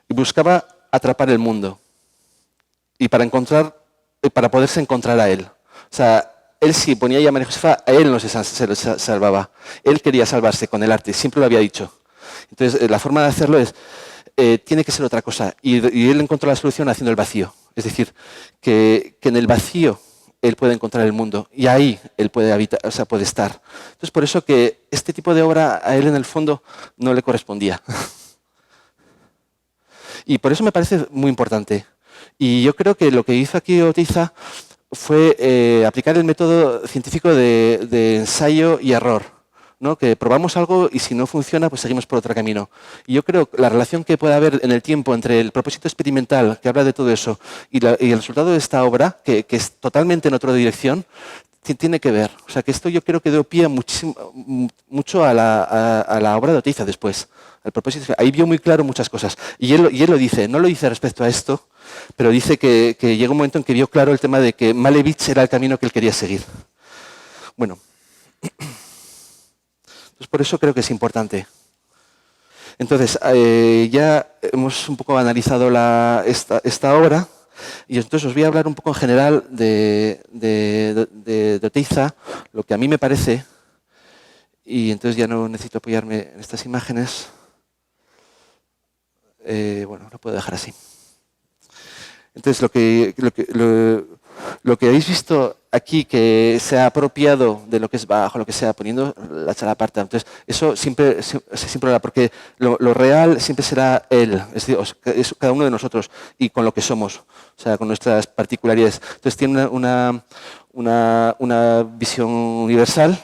[SPEAKER 2] Y buscaba atrapar el mundo. Y para poderse encontrar a él. O sea, él sí ponía ya a María Josefa, a él no se salvaba. Él quería salvarse con el arte, siempre lo había dicho. Entonces, la forma de hacerlo es, tiene que ser otra cosa. Y él encontró la solución haciendo el vacío. Es decir, que en el vacío él puede encontrar el mundo y ahí él puede habitar, o sea, puede estar. Entonces, por eso que este tipo de obra a él en el fondo no le correspondía. Y por eso me parece muy importante. Y yo creo que lo que hizo aquí Oteiza fue aplicar el método científico de ensayo y error, ¿no? Que probamos algo y si no funciona, pues seguimos por otro camino. Y yo creo que la relación que puede haber en el tiempo entre el propósito experimental, que habla de todo eso, y el resultado de esta obra, que es totalmente en otra dirección, tiene que ver. O sea, que esto yo creo que dio pie mucho a la obra de Oteiza después. El propósito, ahí vio muy claro muchas cosas. Y él lo dice, no lo dice respecto a esto, pero dice que llegó un momento en que vio claro el tema de que Malevich era el camino que él quería seguir. Bueno, entonces por eso creo que es importante. Entonces, ya hemos un poco analizado esta obra, y entonces os voy a hablar un poco en general de Oteiza, lo que a mí me parece, y entonces ya no necesito apoyarme en estas imágenes. Bueno, lo puedo dejar así. Entonces, lo que habéis visto aquí, que se ha apropiado de lo que es bajo, lo que sea, poniendo la chalaparta. Entonces, eso siempre era, porque lo real siempre será él, es decir, es cada uno de nosotros y con lo que somos, o sea, con nuestras particularidades. Entonces, tiene una visión universal,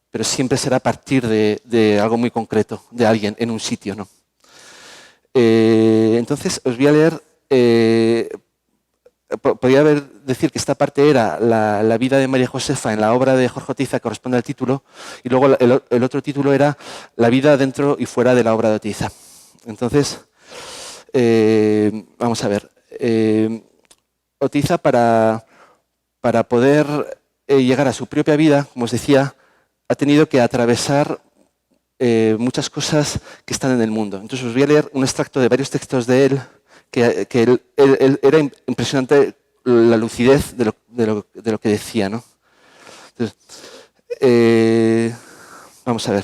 [SPEAKER 2] pero siempre será a partir de algo muy concreto, de alguien en un sitio, ¿no? Entonces, os voy a leer, podría decir que esta parte era la vida de María Josefa en la obra de Jorge Oteiza, que corresponde al título, y luego el otro título era la vida dentro y fuera de la obra de Oteiza. Entonces, vamos a ver. Oteiza, para poder llegar a su propia vida, como os decía, ha tenido que atravesar muchas cosas que están en el mundo. Entonces os voy a leer un extracto de varios textos de él, que él era impresionante la lucidez de lo que decía, ¿no? Entonces, vamos a ver.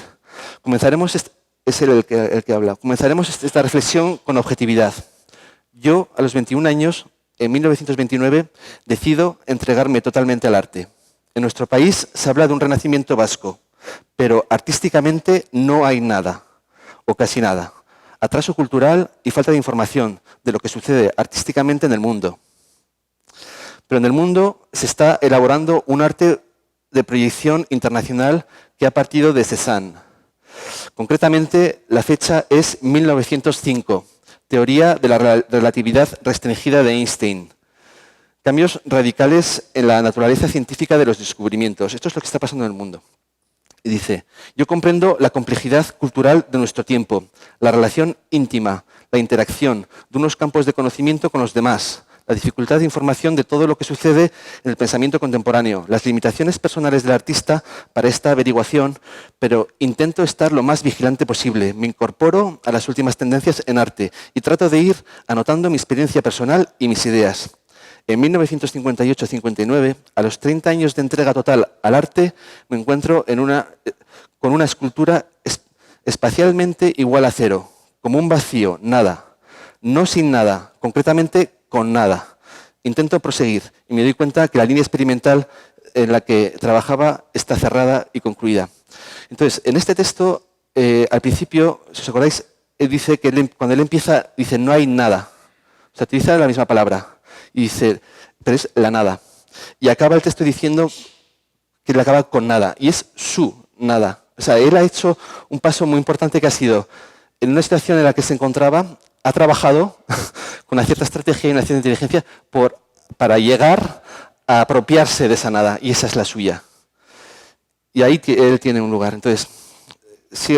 [SPEAKER 2] Comenzaremos, es él el que habla. Comenzaremos esta reflexión con objetividad. Yo, a los 21 años, en 1929, decido entregarme totalmente al arte. En nuestro país se habla de un renacimiento vasco, pero artísticamente no hay nada, o casi nada. Atraso cultural y falta de información de lo que sucede artísticamente en el mundo. Pero en el mundo se está elaborando un arte de proyección internacional que ha partido de Cézanne. Concretamente, la fecha es 1905, teoría de la relatividad restringida de Einstein. Cambios radicales en la naturaleza científica de los descubrimientos. Esto es lo que está pasando en el mundo. Y dice, yo comprendo la complejidad cultural de nuestro tiempo, la relación íntima, la interacción de unos campos de conocimiento con los demás, la dificultad de información de todo lo que sucede en el pensamiento contemporáneo, las limitaciones personales del artista para esta averiguación, pero intento estar lo más vigilante posible. Me incorporo a las últimas tendencias en arte y trato de ir anotando mi experiencia personal y mis ideas. En 1958-59, a los 30 años de entrega total al arte, me encuentro con una escultura espacialmente igual a cero, como un vacío, nada. No sin nada, concretamente con nada. Intento proseguir y me doy cuenta que la línea experimental en la que trabajaba está cerrada y concluida. Entonces, en este texto, al principio, si os acordáis, él dice que cuando él empieza, dice no hay nada. O sea, utiliza la misma palabra. Y dice, pero es la nada. Y acaba el texto diciendo que le acaba con nada. Y es su nada. O sea, él ha hecho un paso muy importante que ha sido, en una situación en la que se encontraba, ha trabajado con una cierta estrategia y una cierta inteligencia para llegar a apropiarse de esa nada. Y esa es la suya. Y ahí él tiene un lugar. Entonces,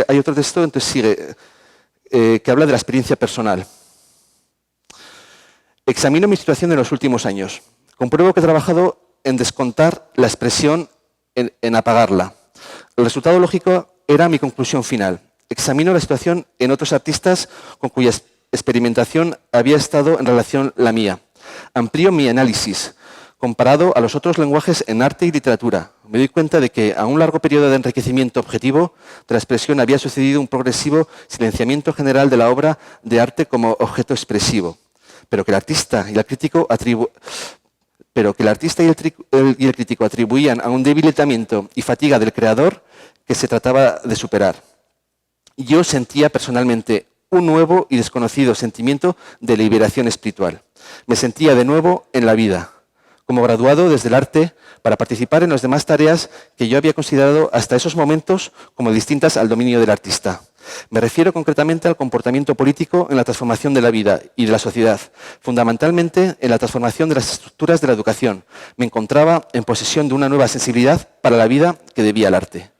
[SPEAKER 2] hay otro texto, entonces sigue, que habla de la experiencia personal. Examino mi situación en los últimos años. Compruebo que he trabajado en descontar la expresión, en apagarla. El resultado lógico era mi conclusión final. Examino la situación en otros artistas con cuya experimentación había estado en relación la mía. Amplío mi análisis, comparado a los otros lenguajes en arte y literatura. Me doy cuenta de que a un largo periodo de enriquecimiento objetivo de la expresión había sucedido un progresivo silenciamiento general de la obra de arte como objeto expresivo. Pero que el artista y el crítico atribuían a un debilitamiento y fatiga del creador que se trataba de superar. Yo sentía personalmente un nuevo y desconocido sentimiento de liberación espiritual. Me sentía de nuevo en la vida, como graduado desde el arte para participar en las demás tareas que yo había considerado hasta esos momentos como distintas al dominio del artista. Me refiero concretamente al comportamiento político en la transformación de la vida y de la sociedad, fundamentalmente en la transformación de las estructuras de la educación. Me encontraba en posesión de una nueva sensibilidad para la vida que debía al arte.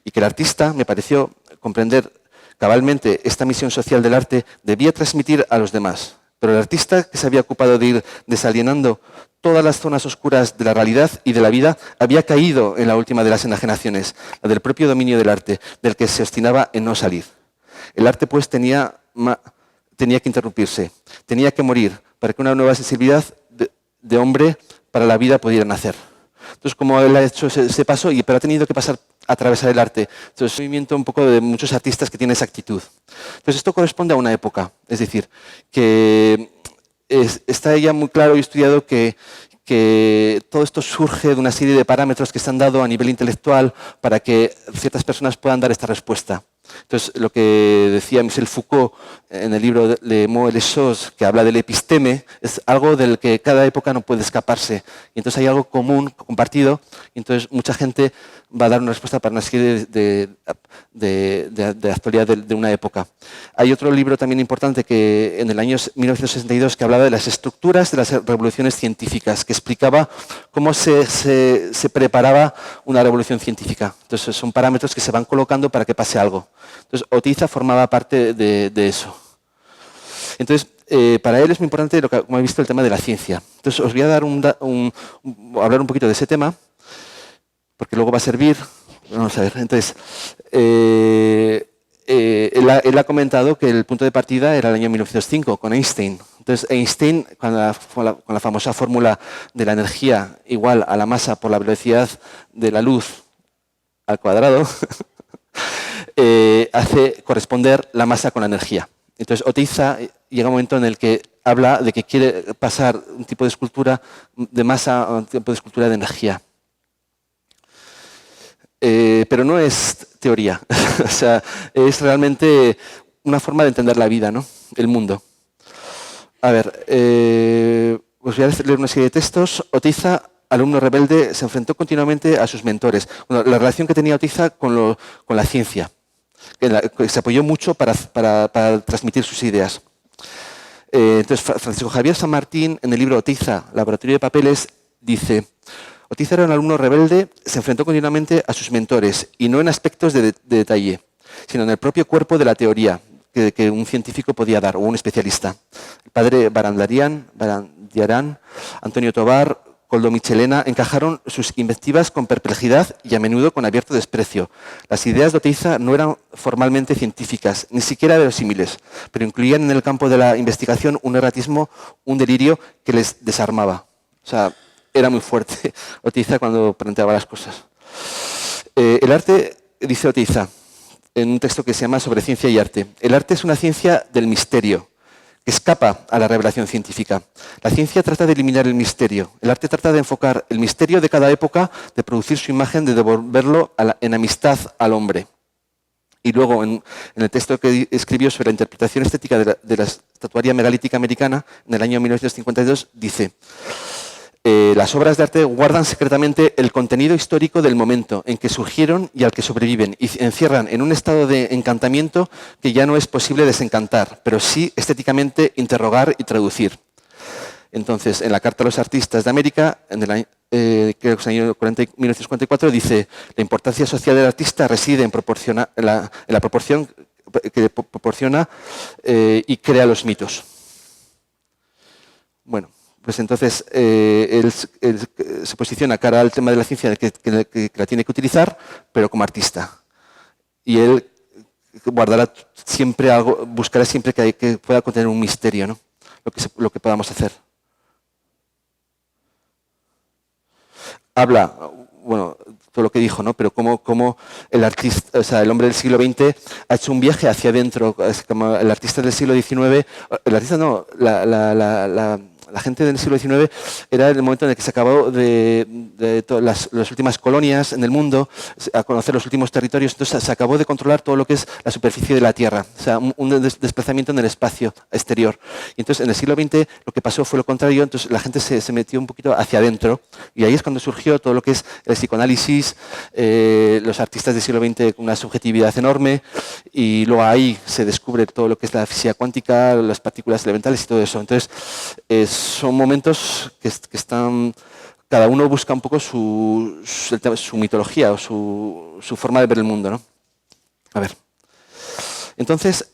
[SPEAKER 2] Y que el artista, me pareció comprender cabalmente esta misión social del arte, debía transmitir a los demás. Pero el artista, que se había ocupado de ir desalienando todas las zonas oscuras de la realidad y de la vida, había caído en la última de las enajenaciones, la del propio dominio del arte, del que se obstinaba en no salir. El arte, pues, tenía que interrumpirse, tenía que morir para que una nueva sensibilidad de hombre para la vida pudiera nacer. Entonces, como él ha hecho ese paso, pero ha tenido que pasar a atravesar el arte. Entonces, es un movimiento un poco de muchos artistas que tienen esa actitud. Entonces, esto corresponde a una época. Es decir, que está ya muy claro y estudiado que todo esto surge de una serie de parámetros que se han dado a nivel intelectual para que ciertas personas puedan dar esta respuesta. Entonces, lo que decía Michel Foucault en el libro Le Mots et les Choses, que habla del episteme, es algo del que cada época no puede escaparse. Y entonces hay algo común, compartido, y entonces mucha gente va a dar una respuesta para una serie de actualidad de una época. Hay otro libro también importante que en el año 1962 que hablaba de las estructuras de las revoluciones científicas, que explicaba cómo se preparaba una revolución científica. Entonces son parámetros que se van colocando para que pase algo. Entonces Oteiza formaba parte de eso. Entonces, para él es muy importante, como he visto, el tema de la ciencia. Entonces os voy a dar hablar un poquito de ese tema, porque luego va a servir. Vamos a ver. Entonces, él ha comentado que el punto de partida era el año 1905, con Einstein. Entonces, Einstein, con la famosa fórmula de la energía igual a la masa por la velocidad de la luz al cuadrado, hace corresponder la masa con la energía. Entonces, Oteiza llega un momento en el que habla de que quiere pasar un tipo de escultura de masa a un tipo de escultura de energía. Pero no es teoría, o sea, es realmente una forma de entender la vida, ¿no? El mundo. A ver, os voy a leer una serie de textos. Oteiza, alumno rebelde, se enfrentó continuamente a sus mentores. Bueno, la relación que tenía Oteiza con la ciencia, que se apoyó mucho para transmitir sus ideas. Entonces, Francisco Javier San Martín, en el libro Oteiza, Laboratorio de Papeles, dice: Oteiza era un alumno rebelde, se enfrentó continuamente a sus mentores, y no en aspectos de detalle, sino en el propio cuerpo de la teoría que un científico podía dar, o un especialista. El padre Barandiarán, Antonio Tobar, Koldo Michelena encajaron sus invectivas con perplejidad y a menudo con abierto desprecio. Las ideas de Oteiza no eran formalmente científicas, ni siquiera verosímiles, pero incluían en el campo de la investigación un erratismo, un delirio que les desarmaba. O sea, era muy fuerte Oteiza cuando planteaba las cosas. El arte, dice Oteiza, en un texto que se llama Sobre ciencia y arte: el arte es una ciencia del misterio, que escapa a la revelación científica. La ciencia trata de eliminar el misterio. El arte trata de enfocar el misterio de cada época, de producir su imagen, de devolverlo en amistad al hombre. Y luego, en el texto que escribió sobre la interpretación estética de la estatuaria megalítica americana, en el año 1952, dice: las obras de arte guardan secretamente el contenido histórico del momento en que surgieron y al que sobreviven, y encierran en un estado de encantamiento que ya no es posible desencantar, pero sí estéticamente interrogar y traducir. Entonces, en la Carta a los Artistas de América, creo que es el año 1944, dice: la importancia social del artista reside en la proporción que proporciona y crea los mitos. Bueno, pues entonces él se posiciona cara al tema de la ciencia que la tiene que utilizar, pero como artista. Y él guardará siempre algo, buscará siempre que pueda contener un misterio, ¿no? Lo que podamos hacer. Habla, bueno, todo lo que dijo, ¿no? Pero cómo el artista, o sea, el hombre del siglo XX ha hecho un viaje hacia adentro, como el artista del siglo XIX, el artista no, la gente del siglo XIX era el momento en el que se acabó de todas las últimas colonias en el mundo, a conocer los últimos territorios, entonces se acabó de controlar todo lo que es la superficie de la Tierra, o sea, un desplazamiento en el espacio exterior. Y entonces en el siglo XX lo que pasó fue lo contrario, entonces la gente se metió un poquito hacia adentro, y ahí es cuando surgió todo lo que es el psicoanálisis, los artistas del siglo XX con una subjetividad enorme, y luego ahí se descubre todo lo que es la física cuántica, las partículas elementales y todo eso. Entonces, son momentos que están, cada uno busca un poco su mitología o su forma de ver el mundo, ¿no? A ver. Entonces,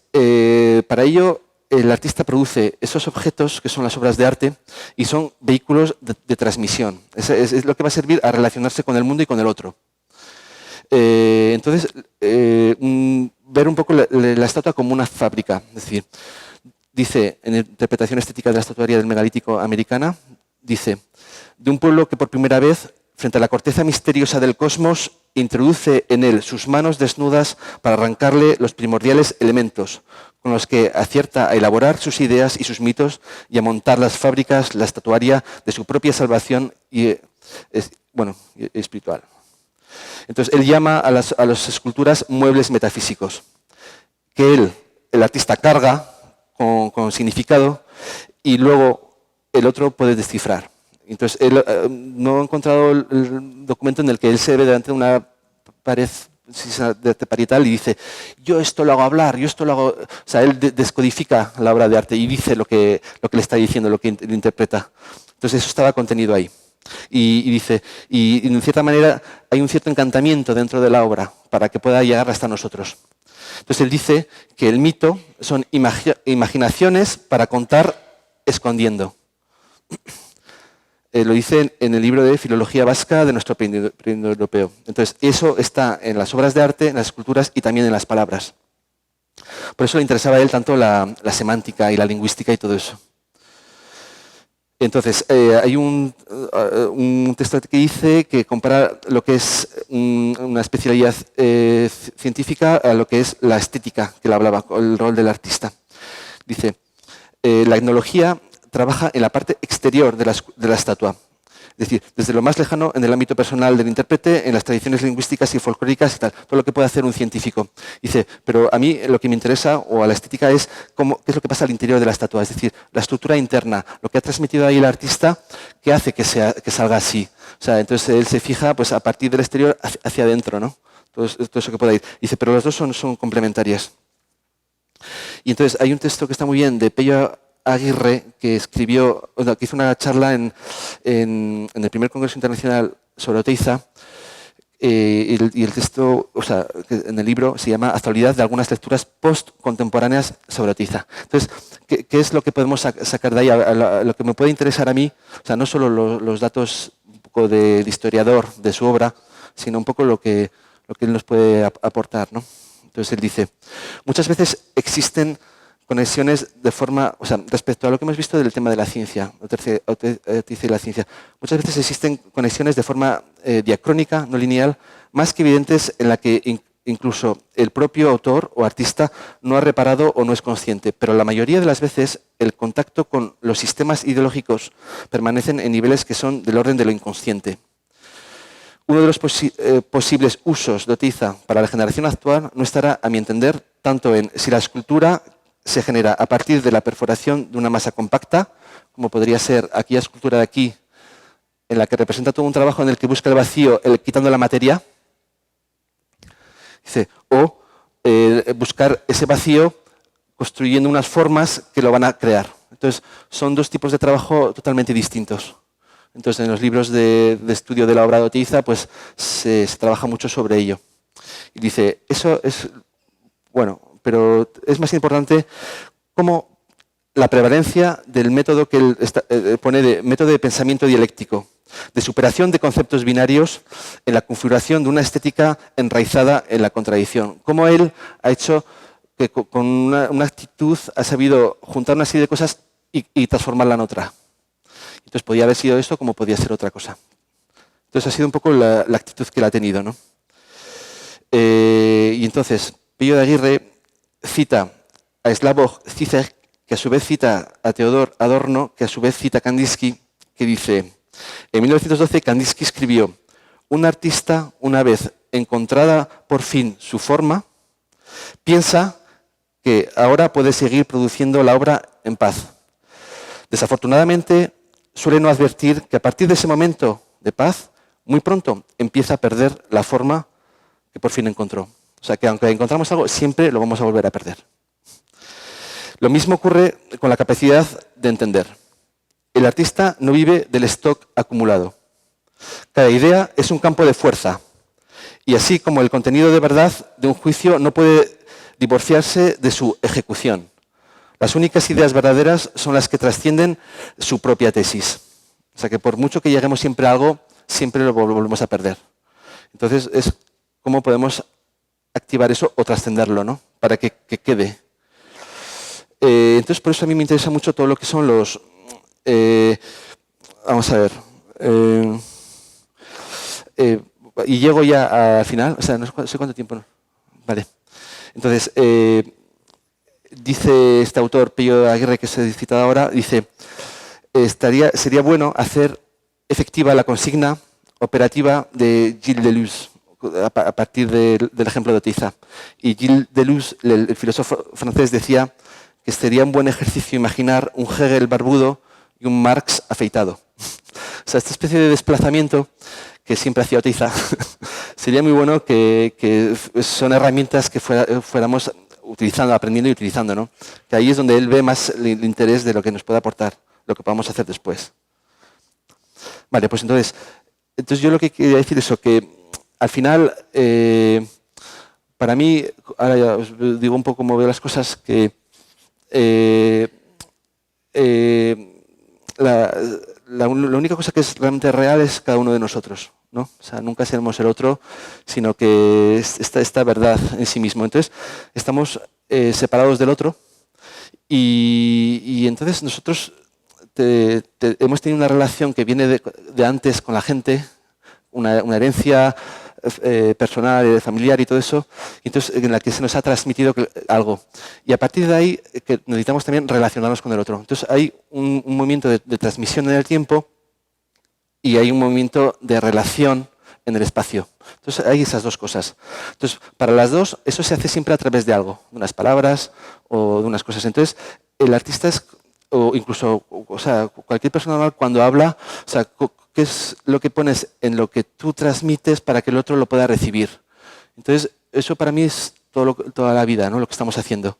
[SPEAKER 2] para ello, el artista produce esos objetos que son las obras de arte y son vehículos de transmisión. Es lo que va a servir a relacionarse con el mundo y con el otro. Entonces, ver un poco la estatua como una fábrica, es decir, dice, en interpretación estética de la estatuaria del megalítico americana, dice: de un pueblo que por primera vez, frente a la corteza misteriosa del cosmos, introduce en él sus manos desnudas para arrancarle los primordiales elementos, con los que acierta a elaborar sus ideas y sus mitos y a montar las fábricas, la estatuaria de su propia salvación y espiritual. Entonces, él llama a las esculturas muebles metafísicos, que él, el artista, carga con significado, y luego el otro puede descifrar. Entonces, él no ha encontrado el documento en el que él se ve delante de una pared parietal y dice: yo esto lo hago hablar, yo esto lo hago... O sea, él descodifica la obra de arte y dice lo que le está diciendo, lo que lo interpreta. Entonces, eso estaba contenido ahí. Y dice, y en cierta manera hay un cierto encantamiento dentro de la obra para que pueda llegar hasta nosotros. Entonces él dice que el mito son imaginaciones para contar escondiendo. Lo dice en el libro de Filología Vasca de nuestro periodo europeo. Entonces eso está en las obras de arte, en las esculturas y también en las palabras. Por eso le interesaba a él tanto la semántica y la lingüística y todo eso. Entonces, hay un texto que dice que compara lo que es una especialidad científica a lo que es la estética, que le hablaba, el rol del artista. Dice, la etnología trabaja en la parte exterior de la estatua. Es decir, desde lo más lejano en el ámbito personal del intérprete, en las tradiciones lingüísticas y folclóricas y tal, todo lo que puede hacer un científico. Dice, pero a mí lo que me interesa, o a la estética, es qué es lo que pasa al interior de la estatua, es decir, la estructura interna, lo que ha transmitido ahí el artista, que hace que salga así. O sea, entonces él se fija pues, a partir del exterior hacia adentro, ¿no? Todo eso que pueda ir. Dice, pero las dos son complementarias. Y entonces hay un texto que está muy bien de Pello Aguirre, que escribió, que hizo una charla en el primer Congreso Internacional sobre Oteiza, y el texto, o sea, en el libro se llama Actualidad de algunas lecturas postcontemporáneas sobre Oteiza. Entonces, ¿qué es lo que podemos sacar de ahí? Lo que me puede interesar a mí, o sea, no solo los datos un poco de historiador de su obra, sino un poco lo que él nos puede aportar, ¿no? Entonces él dice, muchas veces existen conexiones de forma, o sea, respecto a lo que hemos visto del tema de la ciencia, Oteiza y la ciencia, muchas veces existen conexiones de forma diacrónica, no lineal, más que evidentes en la que incluso el propio autor o artista no ha reparado o no es consciente, pero la mayoría de las veces el contacto con los sistemas ideológicos permanecen en niveles que son del orden de lo inconsciente. Uno de los posibles usos de Oteiza para la generación actual no estará, a mi entender, tanto en si la escultura se genera a partir de la perforación de una masa compacta, como podría ser aquella escultura de aquí, en la que representa todo un trabajo en el que busca el vacío, quitando la materia, dice, o buscar ese vacío construyendo unas formas que lo van a crear. Entonces, son dos tipos de trabajo totalmente distintos. Entonces, en los libros de estudio de la obra de Oteiza, pues se trabaja mucho sobre ello. Y dice, eso es, bueno, pero es más importante como la prevalencia del método que él pone de método de pensamiento dialéctico, de superación de conceptos binarios en la configuración de una estética enraizada en la contradicción. Cómo él ha hecho que con una actitud ha sabido juntar una serie de cosas y transformarla en otra. Entonces podía haber sido esto como podía ser otra cosa. Entonces ha sido un poco la actitud que él ha tenido, ¿no? Y entonces, Pello de Aguirre cita a Slavoj Žižek, que a su vez cita a Theodor Adorno, que a su vez cita a Kandinsky, que dice, en 1912 Kandinsky escribió, un artista, una vez encontrada por fin su forma, piensa que ahora puede seguir produciendo la obra en paz. Desafortunadamente, suele no advertir que a partir de ese momento de paz, muy pronto empieza a perder la forma que por fin encontró. O sea que aunque encontramos algo, siempre lo vamos a volver a perder. Lo mismo ocurre con la capacidad de entender. El artista no vive del stock acumulado. Cada idea es un campo de fuerza. Y así como el contenido de verdad de un juicio no puede divorciarse de su ejecución. Las únicas ideas verdaderas son las que trascienden su propia tesis. O sea que por mucho que lleguemos siempre a algo, siempre lo volvemos a perder. Entonces es cómo podemos activar eso o trascenderlo, ¿no? Para que quede. Entonces por eso a mí me interesa mucho todo lo que son los... vamos a ver. Y llego ya al final, o sea, no sé cuánto tiempo. No. Vale. Entonces, dice este autor, Pello de Aguirre, que se ha citado ahora, dice, sería bueno hacer efectiva la consigna operativa de Gilles Deleuze, a partir del ejemplo de Oteiza. Y Gilles Deleuze, el filósofo francés, decía que sería un buen ejercicio imaginar un Hegel barbudo y un Marx afeitado. O sea, esta especie de desplazamiento que siempre hacía Oteiza, sería muy bueno que son herramientas que fuéramos utilizando, aprendiendo y utilizando, ¿no? Que ahí es donde él ve más el interés de lo que nos puede aportar, lo que podamos hacer después. Vale, pues entonces yo lo que quería decir es eso, que al final, para mí, ahora ya os digo un poco cómo veo las cosas, que la única cosa que es realmente real es cada uno de nosotros, ¿no? O sea, nunca seremos el otro, sino que esta verdad en sí mismo. Entonces, estamos separados del otro y entonces nosotros hemos tenido una relación que viene de antes con la gente, una herencia personal, familiar y todo eso, entonces, en la que se nos ha transmitido algo. Y a partir de ahí que necesitamos también relacionarnos con el otro. Entonces hay un movimiento de transmisión en el tiempo y hay un movimiento de relación en el espacio. Entonces hay esas dos cosas. Entonces, para las dos, eso se hace siempre a través de algo, de unas palabras o de unas cosas. Entonces, el artista es, o incluso, o sea, cualquier persona normal cuando habla, o sea, ¿qué es lo que pones en lo que tú transmites para que el otro lo pueda recibir? Entonces, eso para mí es toda la vida, ¿no? Lo que estamos haciendo.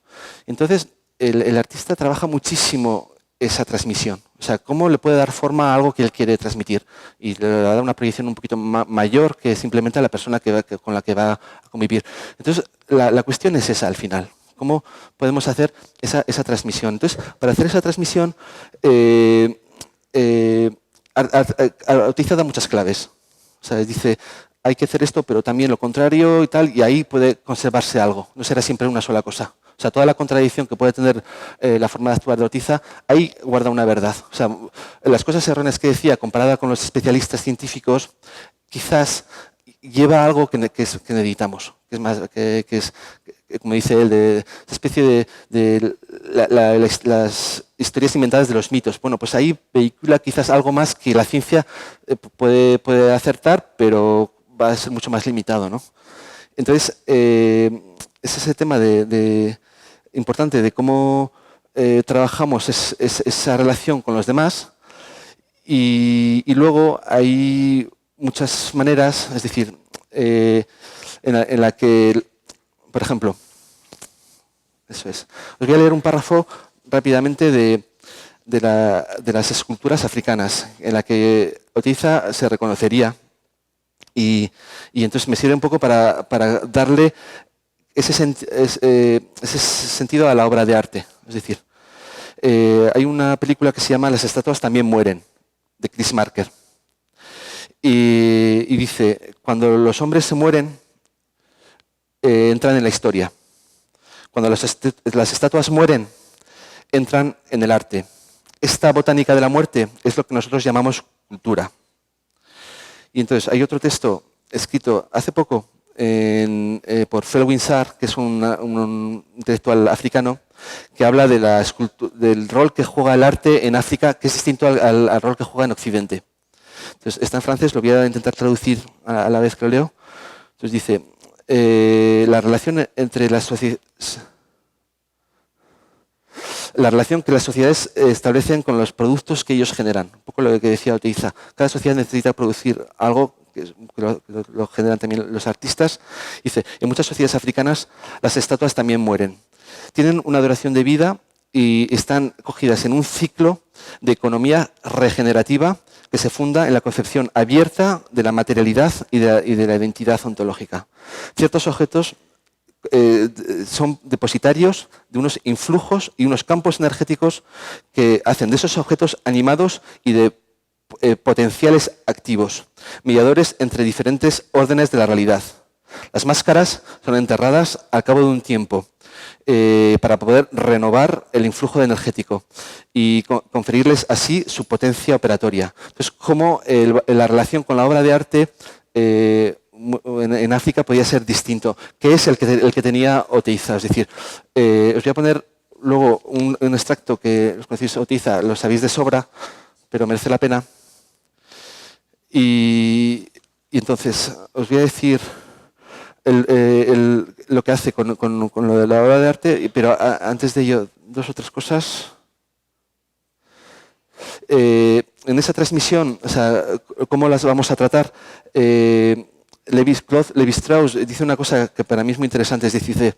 [SPEAKER 2] Entonces, el artista trabaja muchísimo esa transmisión. O sea, cómo le puede dar forma a algo que él quiere transmitir. Y le da una proyección un poquito mayor que simplemente a la persona con la que va a convivir. Entonces, la cuestión es esa al final. ¿Cómo podemos hacer esa transmisión? Entonces, para hacer esa transmisión, Oteiza da muchas claves. O sea, dice, hay que hacer esto, pero también lo contrario y tal, y ahí puede conservarse algo. No será siempre una sola cosa. O sea, toda la contradicción que puede tener la forma de actuar de Oteiza, ahí guarda una verdad. O sea, las cosas erróneas que decía, comparada con los especialistas científicos, quizás lleva algo que necesitamos, que es más, como dice él, de esa especie de las historias inventadas de los mitos. Bueno, pues ahí vehicula quizás algo más que la ciencia puede acertar, pero va a ser mucho más limitado, ¿no? Entonces, es ese tema importante de cómo trabajamos esa relación con los demás y luego hay muchas maneras, es decir, en la que, por ejemplo, eso es. Os voy a leer un párrafo rápidamente de las esculturas africanas, en la que Oteiza se reconocería y entonces me sirve un poco para darle ese sentido a la obra de arte. Es decir, hay una película que se llama Las estatuas también mueren, de Chris Marker. Y dice, cuando los hombres se mueren, entran en la historia. Cuando las estatuas mueren, entran en el arte. Esta botánica de la muerte es lo que nosotros llamamos cultura. Y entonces hay otro texto escrito hace poco por Felwine Sarr, que es un intelectual africano, que habla del rol que juega el arte en África, que es distinto al rol que juega en Occidente. Entonces, está en francés, lo voy a intentar traducir a la vez que lo leo. Entonces dice, la relación entre la relación que las sociedades establecen con los productos que ellos generan. Un poco lo que decía Oteiza. Cada sociedad necesita producir algo que lo generan también los artistas. Dice, en muchas sociedades africanas las estatuas también mueren. Tienen una duración de vida y están cogidas en un ciclo de economía regenerativa que se funda en la concepción abierta de la materialidad y de la identidad ontológica. Ciertos objetos son depositarios de unos influjos y unos campos energéticos que hacen de esos objetos animados y de potenciales activos, mediadores entre diferentes órdenes de la realidad. Las máscaras son enterradas al cabo de un tiempo para poder renovar el influjo energético y conferirles así su potencia operatoria. Entonces, cómo la relación con la obra de arte en África podía ser distinto, que es el que tenía Oteiza. Es decir, os voy a poner luego un extracto que los conocéis Oteiza, lo sabéis de sobra, pero merece la pena. Y entonces os voy a decir lo que hace con lo de la obra de arte, pero antes de ello, dos o tres cosas. En esa transmisión, o sea, ¿cómo las vamos a tratar? Levi Strauss dice una cosa que para mí es muy interesante, es decir,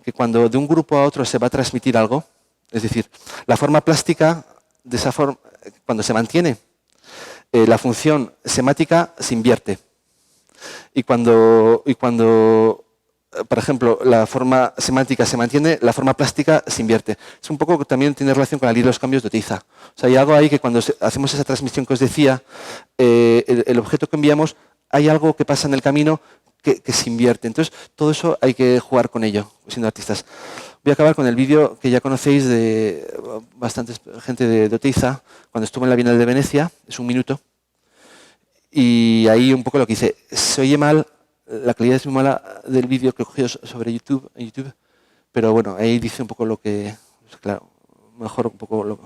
[SPEAKER 2] que cuando de un grupo a otro se va a transmitir algo, es decir, la forma plástica, de esa forma, cuando se mantiene, la función semática se invierte. Y cuando, por ejemplo, la forma semántica se mantiene, la forma plástica se invierte. Es un poco que también tiene relación con la ley de los cambios de Oteiza. O sea, hay algo ahí que cuando hacemos esa transmisión que os decía, el objeto que enviamos, hay algo que pasa en el camino que se invierte. Entonces, todo eso hay que jugar con ello, siendo artistas. Voy a acabar con el vídeo que ya conocéis de bastante gente de Oteiza, cuando estuvo en la Bienal de Venecia, es un minuto. Y ahí un poco lo que dice, se oye mal, la calidad es muy mala del vídeo que he cogido sobre YouTube, en YouTube, pero bueno, ahí dice un poco lo que, pues claro, mejor un poco lo.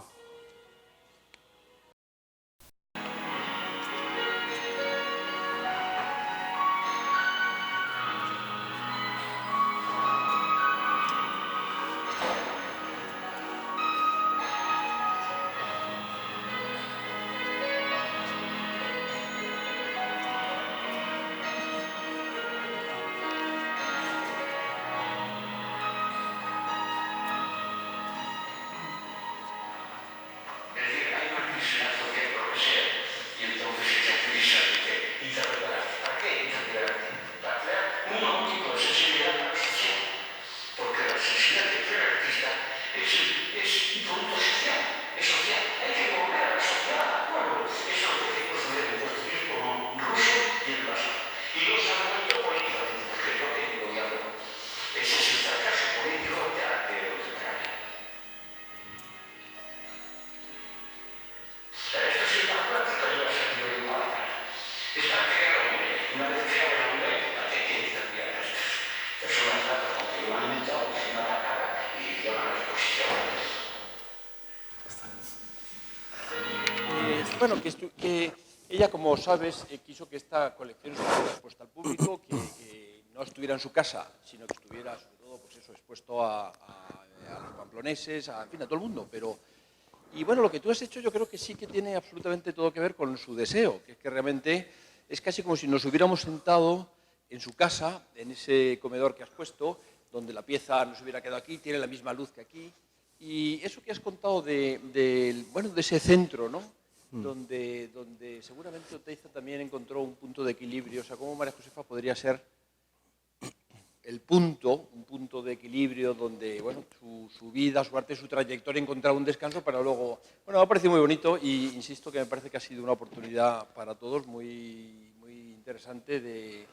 [SPEAKER 1] Bueno, que ella, como sabes, quiso que esta colección estuviera expuesta al público, que no estuviera en su casa, sino que estuviera, sobre todo, pues eso, expuesto a los pamploneses, en fin, a todo el mundo. Y bueno, lo que tú has hecho yo creo que sí que tiene absolutamente todo que ver con su deseo, que es que realmente es casi como si nos hubiéramos sentado en su casa, en ese comedor que has puesto, donde la pieza nos hubiera quedado aquí, tiene la misma luz que aquí. Y eso que has contado de ese centro, ¿no? Donde seguramente Oteiza también encontró un punto de equilibrio, o sea, cómo María Josefa podría ser un punto de equilibrio donde, bueno, su vida, su arte, su trayectoria encontraba un descanso para luego... Bueno, me ha parecido muy bonito y insisto que me parece que ha sido una oportunidad para todos muy, muy interesante de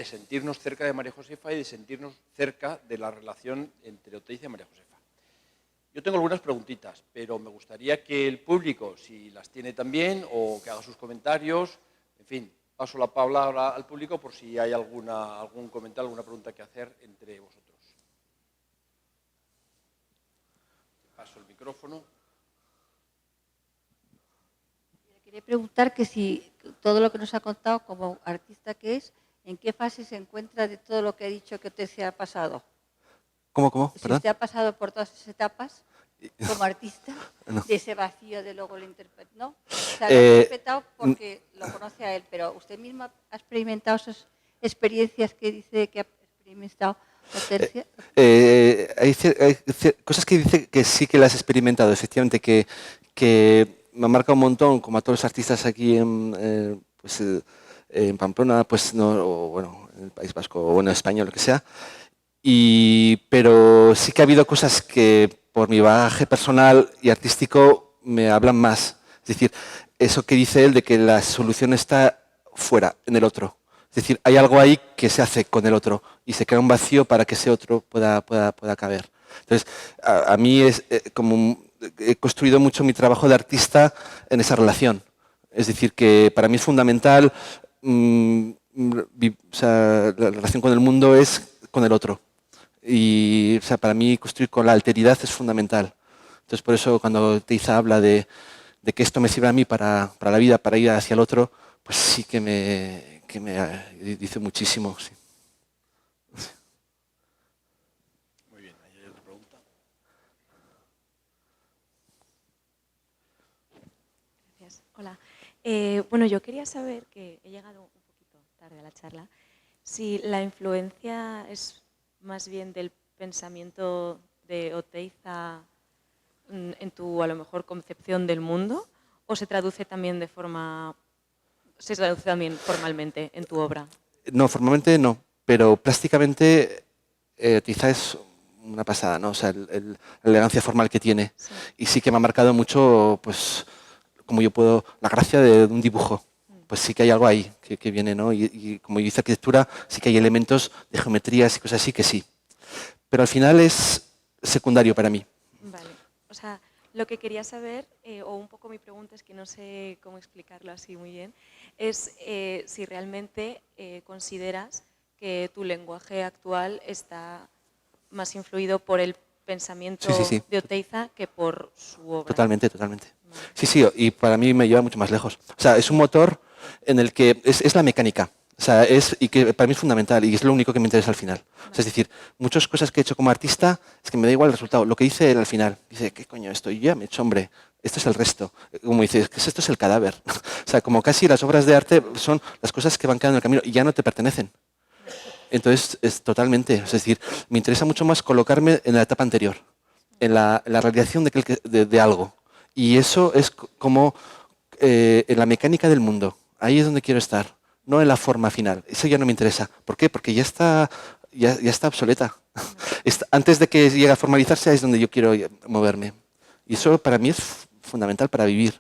[SPEAKER 1] sentirnos cerca de María Josefa y de sentirnos cerca de la relación entre Oteiza y María Josefa. Yo tengo algunas preguntitas, pero me gustaría que el público, si las tiene también, o que haga sus comentarios, en fin, paso la palabra al público por si hay algún comentario, alguna pregunta que hacer entre vosotros. Paso el micrófono.
[SPEAKER 4] Le quería preguntar que si todo lo que nos ha contado como artista que es, ¿en qué fase se encuentra de todo lo que ha dicho que usted se ha pasado?
[SPEAKER 2] ¿Cómo?
[SPEAKER 4] Si
[SPEAKER 2] ¿Perdón?
[SPEAKER 4] usted ha pasado por todas esas etapas como artista,
[SPEAKER 2] No.
[SPEAKER 4] de ese vacío de luego lo interpretó, ¿no? O sea, lo ha interpretado porque lo conoce a él, pero usted misma ha experimentado esas experiencias que dice que ha experimentado Otercia.
[SPEAKER 2] Hay cosas que dice que sí que las he experimentado, efectivamente, que me ha marcado un montón, como a todos los artistas aquí en Pamplona, pues no, o bueno, en el País Vasco o en España, lo que sea. Pero sí que ha habido cosas que por mi bagaje personal y artístico me hablan más. Es decir, eso que dice él de que la solución está fuera, en el otro. Es decir, hay algo ahí que se hace con el otro y se crea un vacío para que ese otro pueda caber. Entonces, a mí es como he construido mucho mi trabajo de artista en esa relación. Es decir, que para mí es fundamental, o sea, la relación con el mundo es con el otro. Y o sea, para mí construir con la alteridad es fundamental. Entonces, por eso cuando Oteiza habla de que esto me sirve a mí para la vida, para ir hacia el otro, pues sí que me dice muchísimo. Sí.
[SPEAKER 1] Muy bien, ¿hay otra pregunta?
[SPEAKER 5] Gracias. Hola. Bueno, yo quería saber, que he llegado un poquito tarde a la charla, si la influencia es más bien del pensamiento de Oteiza en tu, a lo mejor, concepción del mundo, o se traduce también formalmente en tu obra.
[SPEAKER 2] No, formalmente no, pero plásticamente Oteiza es una pasada, ¿no? O sea, la elegancia formal que tiene.
[SPEAKER 5] Sí.
[SPEAKER 2] Y sí que me ha marcado mucho, pues, como yo puedo, la gracia de un dibujo. Pues sí que hay algo ahí que viene, ¿no? Y como dice arquitectura, sí que hay elementos de geometrías y cosas así que sí. Pero al final es secundario para mí.
[SPEAKER 5] Vale. O sea, lo que quería saber, o un poco mi pregunta, es que no sé cómo explicarlo así muy bien, es si realmente consideras que tu lenguaje actual está más influido por el pensamiento
[SPEAKER 2] Sí.
[SPEAKER 5] de Oteiza que por su obra.
[SPEAKER 2] Totalmente.
[SPEAKER 5] Vale.
[SPEAKER 2] Sí, y para mí me lleva mucho más lejos. O sea, es un motor en el que es la mecánica. O sea, y que para mí es fundamental y es lo único que me interesa al final. O sea, es decir, muchas cosas que he hecho como artista es que me da igual el resultado. Lo que dice él al final, dice, ¿qué coño esto? Yo ya me he hecho, hombre, esto es el resto. Como dice, esto es el cadáver. O sea, como casi las obras de arte son las cosas que van quedando en el camino y ya no te pertenecen. Entonces, es totalmente, es decir, me interesa mucho más colocarme en la etapa anterior, en la realización de algo. Y eso es como en la mecánica del mundo. Ahí es donde quiero estar, no en la forma final. Eso ya no me interesa. ¿Por qué? Porque ya está obsoleta. Antes de que llegue a formalizarse, ahí es donde yo quiero moverme. Y eso para mí es fundamental para vivir.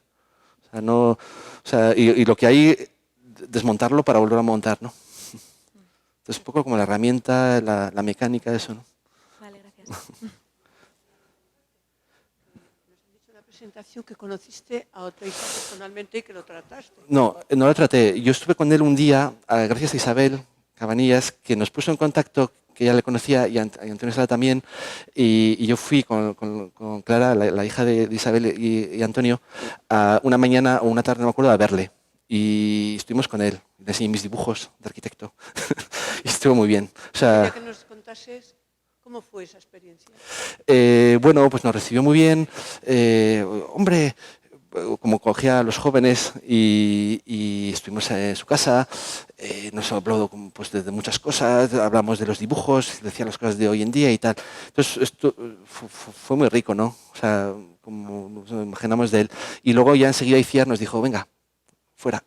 [SPEAKER 2] O sea, y lo que hay, desmontarlo para volver a montar, ¿no? Entonces, un poco como la herramienta, la mecánica, eso, ¿no?
[SPEAKER 5] Vale, gracias.
[SPEAKER 6] Presentación que conociste a Oteiza personalmente y que lo trataste.
[SPEAKER 2] No lo traté. Yo estuve con él un día, gracias a Isabel Cabanillas, que nos puso en contacto, que ella le conocía y Antonio Sala también, y yo fui con Clara, la hija de Isabel y Antonio, a una mañana o una tarde, no me acuerdo, a verle. Y estuvimos con él, le enseñé mis dibujos de arquitecto y estuvo muy bien. O sea,
[SPEAKER 6] Quería que nos contases cómo fue esa experiencia.
[SPEAKER 2] Bueno, pues nos recibió muy bien. Hombre, como cogía a los jóvenes y estuvimos en su casa, nos habló pues, de muchas cosas, hablamos de los dibujos, decía las cosas de hoy en día y tal. Entonces, esto fue muy rico, ¿no? O sea, como nos imaginamos de él. Y luego ya enseguida Iciar nos dijo, venga, fuera,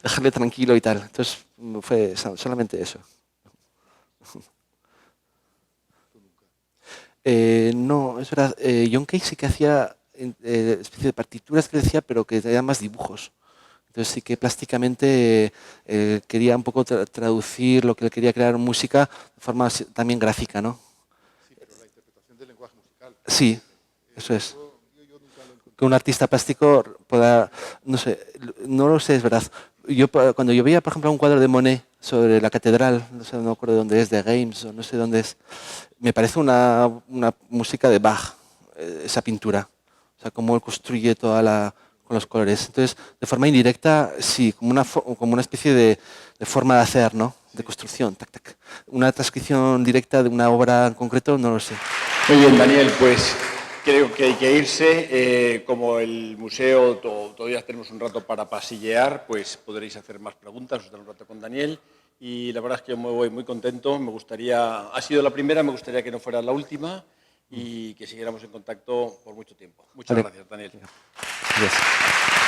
[SPEAKER 2] dejarle tranquilo y tal. Entonces, fue solamente eso. No, es verdad. John Cage sí que hacía especie de partituras que decía, pero que eran más dibujos. Entonces sí que plásticamente quería un poco traducir lo que él quería crear en música de forma también gráfica, ¿no?
[SPEAKER 7] Sí, pero la interpretación del lenguaje musical.
[SPEAKER 2] Sí, eso es. Que un artista plástico pueda, no sé, no lo sé, es verdad. Cuando yo veía, por ejemplo, un cuadro de Monet sobre la catedral, no sé, no me acuerdo de dónde es, de Reims, o no sé dónde es, me parece una música de Bach, esa pintura. O sea, cómo él construye con los colores. Entonces, de forma indirecta, sí, como una especie de forma de hacer, ¿no? De construcción, tac, tac. Una transcripción directa de una obra en concreto, no lo sé.
[SPEAKER 1] Muy bien, Daniel, pues creo que hay que irse. Como el museo todavía tenemos un rato para pasillear, pues podréis hacer más preguntas, estar un rato con Daniel. Y la verdad es que yo me voy muy contento. Ha sido la primera, me gustaría que no fuera la última y que siguiéramos en contacto por mucho tiempo. Muchas gracias, Daniel.
[SPEAKER 2] Gracias.